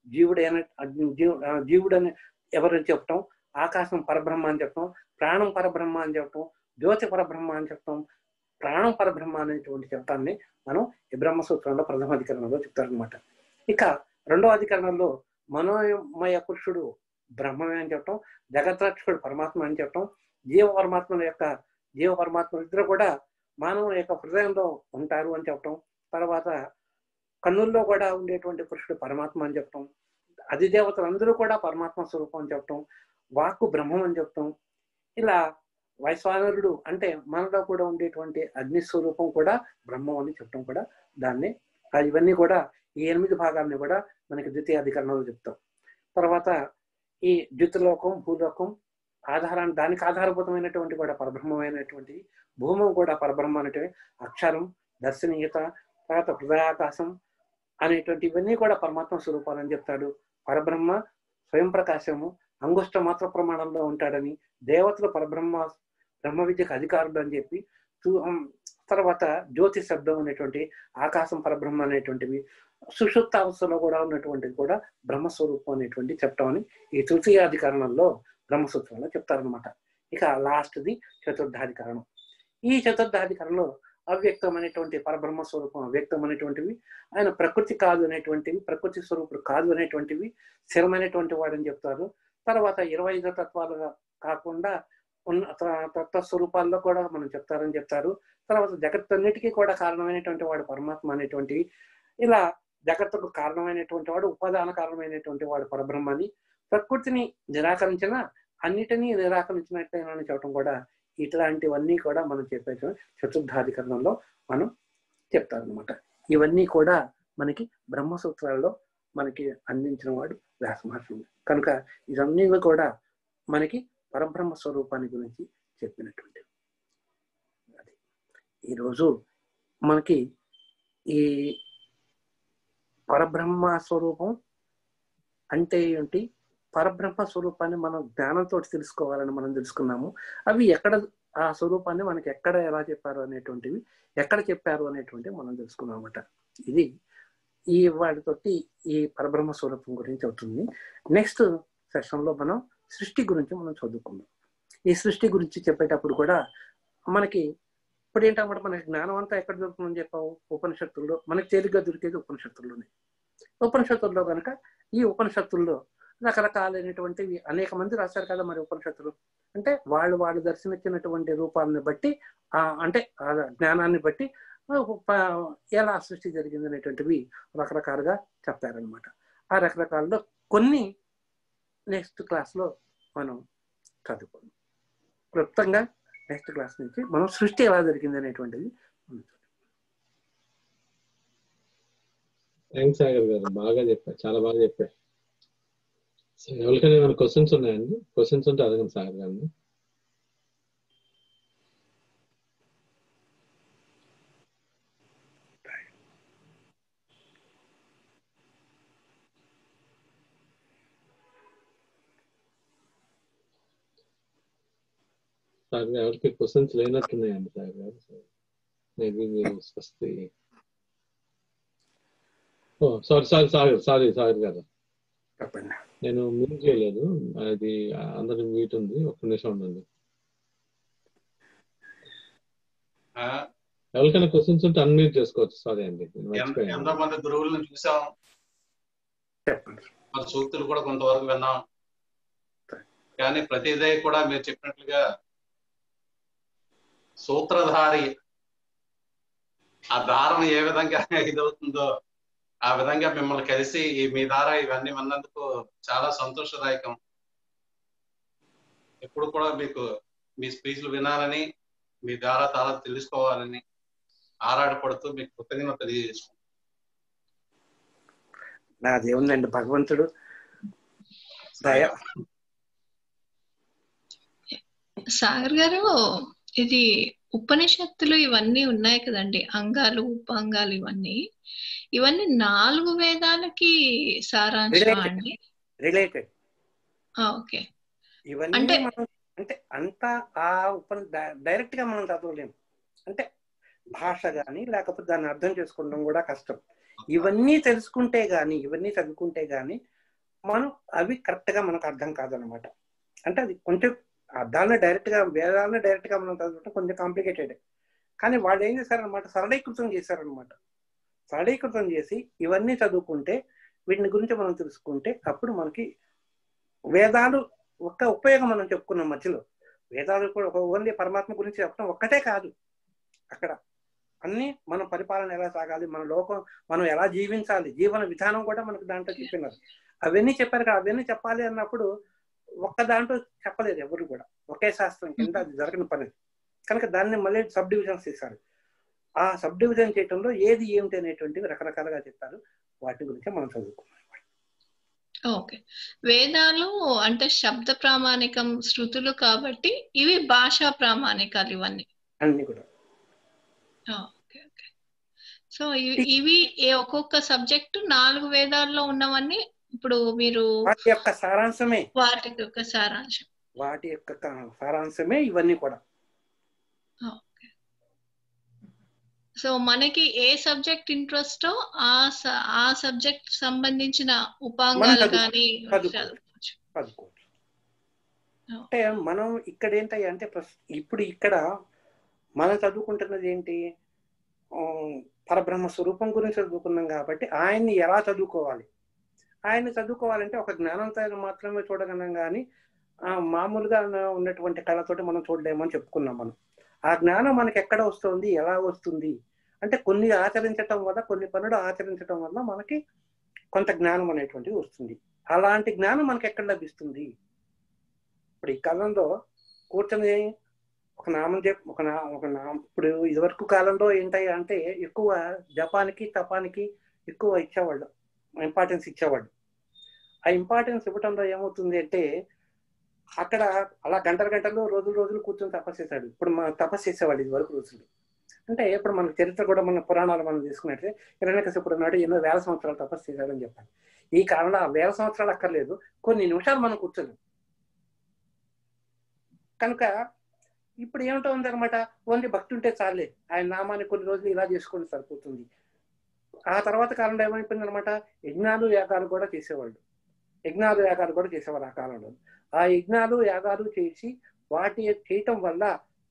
జీవుడని ఎవరని చెప్పటం, ఆకాశం పరబ్రహ్మ అని చెప్పటం, ప్రాణం పరబ్రహ్మ అని చెప్పటం, జ్యోతి పరబ్రహ్మ అని చెప్పటం, ప్రాణం పరబ్రహ్మ అనేటువంటి చెప్పటాన్ని మనం ఈ బ్రహ్మసూత్రంలో ప్రథమాధికరణంలో చెప్తారనమాట. ఇక రెండో అధికరణంలో మనోమయ పురుషుడు బ్రహ్మమే అని చెప్పటం, జగద్రక్షకుడు పరమాత్మ అని చెప్పటం, జీవ పరమాత్మ ఇద్దరు కూడా మానవుని యొక్క హృదయంలో ఉంటారు అని చెప్పటం, తర్వాత కన్నుల్లో కూడా ఉండేటువంటి పురుషుడు పరమాత్మ అని చెప్పటం, అధిదేవతలు అందరూ కూడా పరమాత్మ స్వరూపం అని చెప్పటం, వాక్కు బ్రహ్మం అని చెప్పటం, ఇలా వైశ్వానరుడు అంటే మనలో కూడా ఉండేటువంటి అగ్ని స్వరూపం కూడా బ్రహ్మం అని చెప్పటం కూడా దాన్ని, ఇవన్నీ కూడా ఈ 8 భాగాలని కూడా మనకి ద్వితీయాధికరణంలో చెప్తాం. తర్వాత ఈ ద్యుతిలోకం, భూలోకం దానికి ఆధారభూతమైనటువంటి కూడా పరబ్రహ్మమైనటువంటి, భూమం కూడా పరబ్రహ్మ అనేటువంటి, అక్షరం, దర్శనీయత, తర్వాత హృదయాకాశం అనేటువంటి ఇవన్నీ కూడా పరమాత్మ స్వరూపాలు అని చెప్తాడు. పరబ్రహ్మ స్వయం ప్రకాశము, అంగుష్ట మాత్ర ప్రమాణంలో ఉంటాడని, దేవతలు బ్రహ్మ విద్యకు అధికారులు అని చెప్పి, తర్వాత జ్యోతి శబ్దం అనేటువంటి, ఆకాశం పరబ్రహ్మ అనేటువంటివి, సుషుప్తావస్థలో కూడా ఉన్నటువంటిది కూడా బ్రహ్మస్వరూపం అనేటువంటి చెప్తామని ఈ తృతీయాధికరణంలో బ్రహ్మసూత్రంలో చెప్తారనమాట. ఇక లాస్ట్ది చతుర్థాధికరణం. ఈ చతుర్థాధికరణంలో అవ్యక్తం అనేటువంటి పరబ్రహ్మ స్వరూపం అవ్యక్తం అనేటువంటివి, ఆయన ప్రకృతి కాదు అనేటువంటివి, ప్రకృతి స్వరూపుడు కాదు అనేటువంటివి, స్థిరమైనటువంటి వాడని చెప్తారు. తర్వాత 25 తత్వాలుగా కాకుండా ఉన్న తత్వస్వరూపాల్లో కూడా మనం చెప్తారు. తర్వాత జగత్తన్నిటికీ కూడా కారణమైనటువంటి వాడు పరమాత్మ అనేటువంటివి, ఇలా జగత్తుకు కారణమైనటువంటి వాడు, ఉపాదాన కారణమైనటువంటి వాడు పరబ్రహ్మ అని, ప్రకృతిని నిరాకరించిన అన్నిటినీ నిరాకరించినట్లయినా చెప్పడం కూడా, ఇట్లాంటివన్నీ కూడా మనం చెప్పే చతుర్థాధికరణంలో మనం చెప్తారనమాట. ఇవన్నీ కూడా మనకి బ్రహ్మసూత్రాల్లో మనకి అందించిన వాడు వ్యాస మహర్షి. కనుక ఇవన్నీ కూడా మనకి పరబ్రహ్మ స్వరూపాన్ని గురించి చెప్పినటువంటివి. అది ఈరోజు మనకి ఈ పరబ్రహ్మ స్వరూపం అంటే ఏంటి, పరబ్రహ్మ స్వరూపాన్ని మనం జ్ఞానంతో తెలుసుకోవాలని మనం తెలుసుకున్నాము. అవి ఎక్కడ, ఆ స్వరూపాన్ని మనకి ఎక్కడ ఎలా చెప్పారు అనేటువంటివి, ఎక్కడ చెప్పారు అనేటువంటివి మనం తెలుసుకున్నామన్నమాట. ఇది ఈ వాటితోటి ఈ పరబ్రహ్మ స్వరూపం గురించి అవుతుంది. నెక్స్ట్ సెషన్లో మనం సృష్టి గురించి మనం చదువుకుందాం. ఈ సృష్టి గురించి చెప్పేటప్పుడు కూడా మనకి ఇప్పుడు ఏంటన్నమాట, మనకి జ్ఞానం అంతా ఎక్కడ దొరుకుతుందని చెప్పావు, ఉపనిషత్తుల్లో మనకి తేలిగ్గా దొరికేది ఉపనిషత్తుల్లోనే. ఉపనిషత్తుల్లో కనుక ఈ ఉపనిషత్తుల్లో రకరకాలైనటువంటివి అనేక మంది రాశారు కదా. మరి ఉపనిషత్తులు అంటే వాళ్ళు దర్శనచ్చినటువంటి రూపాలను బట్టి, అంటే ఆ జ్ఞానాన్ని బట్టి ఎలా సృష్టి జరిగింది అనేటువంటివి రకరకాలుగా చెప్తారనమాట. ఆ రకరకాలలో కొన్ని నెక్స్ట్ క్లాస్లో మనం చదువుకోండి. క్లుప్తంగా నెక్స్ట్ క్లాస్ నుంచి మనం సృష్టి ఎలా జరిగింది అనేటువంటిది. థ్యాంక్స్ సాగర్ గారు, బాగా చెప్పారు, చాలా బాగా చెప్పారు. ఎవరికైనా ఏమైనా క్వశ్చన్స్ ఉన్నాయండి? క్వశ్చన్స్ ఉంటే అడగండి సాగర్ గారిని. సార్ ఎవరికి క్వశ్చన్స్ లేనట్టున్నాయండి సార్ గారు. మేబీ మీరు స్వస్తి. ఓ సారీ గారు, చెప్పండి. నేను మ్యూట్ చేయలేదు, అది అందరి మ్యూట్ ఉంది. ఒక్క నిమిషం ఉండండి. ఎవరికైనా క్వశ్చన్స్ ఉంటే అన్మ్యూట్ చేసుకోవచ్చు. సారీ అండి, ఎంతో మంది గురువులను చూసాం, మన సూక్తులు కూడా కొంతవరకు విన్నాం. కానీ ప్రతిదీ కూడా మీరు చెప్పినట్లుగా సూత్రధారి ఆ దారం ఏ విధంగా ఇదవుతుందో ఆ విధంగా మిమ్మల్ని కలిసి మీ ద్వారా ఇవన్నీ విన్నందుకు చాలా సంతోషదాయకం. ఎప్పుడు కూడా మీకు మీ స్పీచ్లు వినాలని, మీ ద్వారా చాలా తెలుసుకోవాలని ఆరాటపడుతూ మీకు కృతజ్ఞత తెలియజేసుకుంటాం. నాదేముందండి, భగవంతుడు దయ. సాగర్ గారు, ఇది ఉపనిషత్తులు ఇవన్నీ ఉన్నాయి కదండి, అంగాలు ఉపాంగాలు ఇవన్నీ 4 వేదాలకి సారాంశం అండి? రిలేటెడ్. ఓకే. ఇవన్నీ అంటే మనం అంటే అంతా ఆ డైరెక్ట్ గా మనం చదవలేము. అంటే భాష కానీ లేకపోతే దాన్ని అర్థం చేసుకోవడం కూడా కష్టం. ఇవన్నీ తెలుసుకుంటే గానీ, ఇవన్నీ చదువుకుంటే గానీ మనం అవి కరెక్ట్ గా మనకు అర్థం కాదనమాట. అంటే అది కొంచెం అర్థాలను డైరెక్ట్ గా, వేదాలను డైరెక్ట్ గా మనం చదవడం కొంచెం కాంప్లికేటెడ్. కానీ వాళ్ళు ఏం చేశారనమాట, సరళీకృతం చేశారనమాట. సరళీకృతం చేసి ఇవన్నీ చదువుకుంటే, వీటిని గురించి మనం తెలుసుకుంటే అప్పుడు మనకి వేదాలు ఒక్క ఉపయోగం మనం చెప్పుకున్నాం మధ్యలో. వేదాలు కూడా ఓన్లీ పరమాత్మ గురించి చెప్పడం ఒక్కటే కాదు, అక్కడ అన్ని మనం పరిపాలన ఎలా సాగాలి, మన లోకం మనం ఎలా జీవించాలి, జీవన విధానం కూడా మనకు దాంట్లో చెప్పినారు. అవన్నీ చెప్పారు కదా. అవన్నీ చెప్పాలి అన్నప్పుడు ఒక్క దాంట్లో చెప్పలేదు ఎవరు కూడా, ఒకే శాస్త్రం కింద అది జరగని పని. కనుక దాన్ని మళ్ళీ సబ్ డివిజన్స్ చేశారు. ఆ సబ్ డివిజన్ చేయటంలో ఏది ఏమిటి అనేటువంటివి రకరకాలుగా చెప్పారు. వాటి గురించి మనం చదువుకున్నాం. ఓకే. వేదాలు అంటే శబ్ద ప్రామాణికం, శృతులు కాబట్టి ఇవి భాషా ప్రామాణికాలు ఇవన్నీ అన్ని కూడా. Okay okay. సో ఇవి ఒక్కొక్క సబ్జెక్టు 4 వేదాల్లో ఉన్నవన్నీ ఇప్పుడు మీరు వాటి యొక్క సారాంశమే, వాటి యొక్క సారాంశం, వాటి యొక్క సారాంశమే ఇవన్నీ కూడా. ఓకే. సో మనకి ఏ సబ్జెక్ట్ ఇంట్రెస్టో ఆ సబ్జెక్ట్ సంబంధించిన ఉపాంగాలు కానీ చదువుకోవచ్చు. అంటే మనం ఇక్కడ ఏంటంటే అంటే ఇప్పుడు ఇక్కడ మనం చదువుకుంటున్నది ఏంటి, పరబ్రహ్మ స్వరూపం గురించి చదువుకున్నాం కాబట్టి ఆయన్ని ఎలా చదువుకోవాలి, ఆయన్ని చదువుకోవాలంటే ఒక జ్ఞానంతో మాత్రమే చూడగలం, కానీ మామూలుగా ఉన్నటువంటి కళతోటి మనం చూడలేమని చెప్పుకున్నాం. మనం ఆ జ్ఞానం మనకి ఎక్కడ వస్తుంది, ఎలా వస్తుంది అంటే కొన్ని ఆచరించటం వల్ల, కొన్ని పనులు ఆచరించటం వల్ల మనకి కొంత జ్ఞానం అనేటువంటిది వస్తుంది. అలాంటి జ్ఞానం మనకి ఎక్కడ లభిస్తుంది? ఇప్పుడు ఈ కాలంలో కూర్చొని ఒక నామం ఇప్పుడు ఇదివరకు కాలంలో ఏంటాయి అంటే ఎక్కువ జపానికి తపానికి ఎక్కువ ఇచ్చేవాళ్ళు, ఇంపార్టెన్స్ ఇచ్చేవాళ్ళు. ఆ ఇంపార్టెన్స్ ఇవ్వటంలో ఏమవుతుంది అంటే అక్కడ అలా గంటలు రోజులు కూర్చొని తపస్సు చేశాడు. ఇప్పుడు మనం తపస్సు చేసేవాళ్ళు ఇది వరకు రోజులు. అంటే ఇప్పుడు మన చరిత్ర కూడా మన పురాణాలు మనం తీసుకున్నట్లే హిరణ్యకశిపుడు నాడు ఎన్నో వేల సంవత్సరాలు తపస్సు చేశాడని చెప్పాలి. ఈ కాలంలో ఆ వేల సంవత్సరాలు అక్కర్లేదు, కొన్ని నిమిషాలు మనం కూర్చోలేం. కనుక ఇప్పుడు ఏమిటో ఉంది అనమాట, ఓన్లీ భక్తి ఉంటే చాలే, ఆయన నామాన్ని కొన్ని రోజులు ఇలా చేసుకుంటే సరిపోతుంది. ఆ తర్వాత కాలంలో ఏమైపోయింది అనమాట, యజ్ఞాలు యాగాలు కూడా చేసేవాళ్ళు ఆ కాలంలో. ఆ యజ్ఞాలు యాగాలు చేసి వాటి చేయటం వల్ల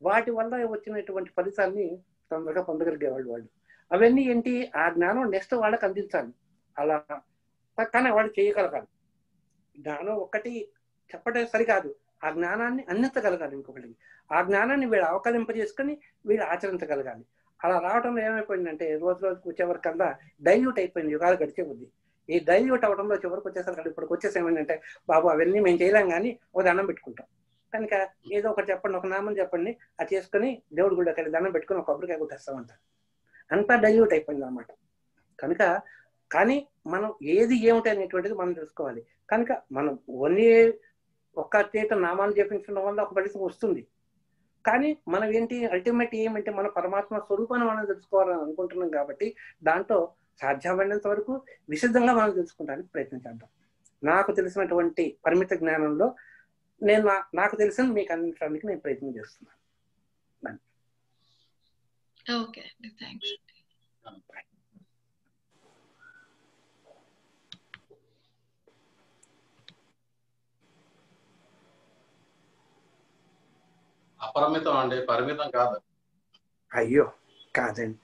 వాటి వల్ల వచ్చినటువంటి ఫలితాన్ని తొందరగా పొందగలిగేవాళ్ళు వాళ్ళు. అవన్నీ ఏంటి, ఆ జ్ఞానం నెక్స్ట్ వాళ్ళకి అందించాలి. అలా కానీ వాళ్ళు చేయగలగాలి. జ్ఞానం ఒక్కటి చెప్పడం సరికాదు, ఆ జ్ఞానాన్ని అందించగలగాలి ఇంకొకటికి. ఆ జ్ఞానాన్ని వీళ్ళు అవకలింపజేసుకొని వీళ్ళు ఆచరించగలగాలి. అలా రావడంలో ఏమైపోయిందంటే రోజుకి వచ్చేవరకల్లా డైల్యూట్ అయిపోయింది. యుగాలు గడిచే ఉంది. ఈ డైల్యూట్ అవడంలో చివరికి వచ్చేసరికి ఇప్పటికి వచ్చేసి ఏమైందంటే, బాబు అవన్నీ మేము చేయలేం కానీ ఒక దండం పెట్టుకుంటాం, కనుక ఏదో ఒకటి చెప్పండి, ఒక నామం చెప్పండి, అది చేసుకుని దేవుడి గుడికి వెళ్ళి దండం పెట్టుకుని ఒక కొబ్బరికాయ కొట్టేస్తామంటారు. అంతా డైల్యూట్ అయిపోయింది అనమాట. కనుక కానీ మనం ఏది ఏమిటి అనేటువంటిది మనం తెలుసుకోవాలి. కనుక మనం ఓన్లీ ఒక్క చేత నామాలు జపించడం వల్ల ఒక ఫలితం వస్తుంది. కానీ మనం ఏంటి అల్టిమేట్ ఏమంటే మన పరమాత్మ స్వరూపాన్ని మనం తెలుసుకోవాలని అనుకుంటున్నాం కాబట్టి దాంట్లో సాధ్యమైనంత వరకు విశుద్ధంగా మనం తెలుసుకోవడానికి ప్రయత్నం చేద్దాం. నాకు తెలిసినటువంటి పరిమిత జ్ఞానంలో నేను నాకు తెలిసిన మీకు అందించడానికి నేను ప్రయత్నం చేస్తున్నాను. Okay, thanks. అపరిమితం అండి, పరిమితం కాదు. అయ్యో కాదండి,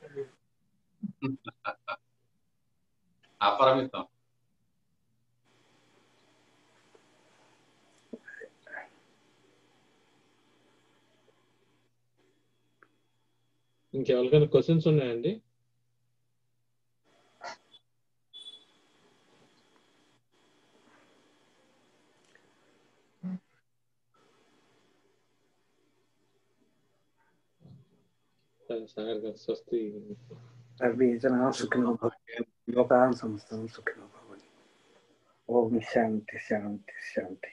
అపరిమితం. ఇంకెవరికైనా క్వశ్చన్స్ ఉన్నాయండి? సాగర్ గారు స్వస్తి. సుఖినో భవంతు, లోకాన్ సమస్తం సుఖినో భవంతు. ఓం శాంతి శాంతి శాంతి.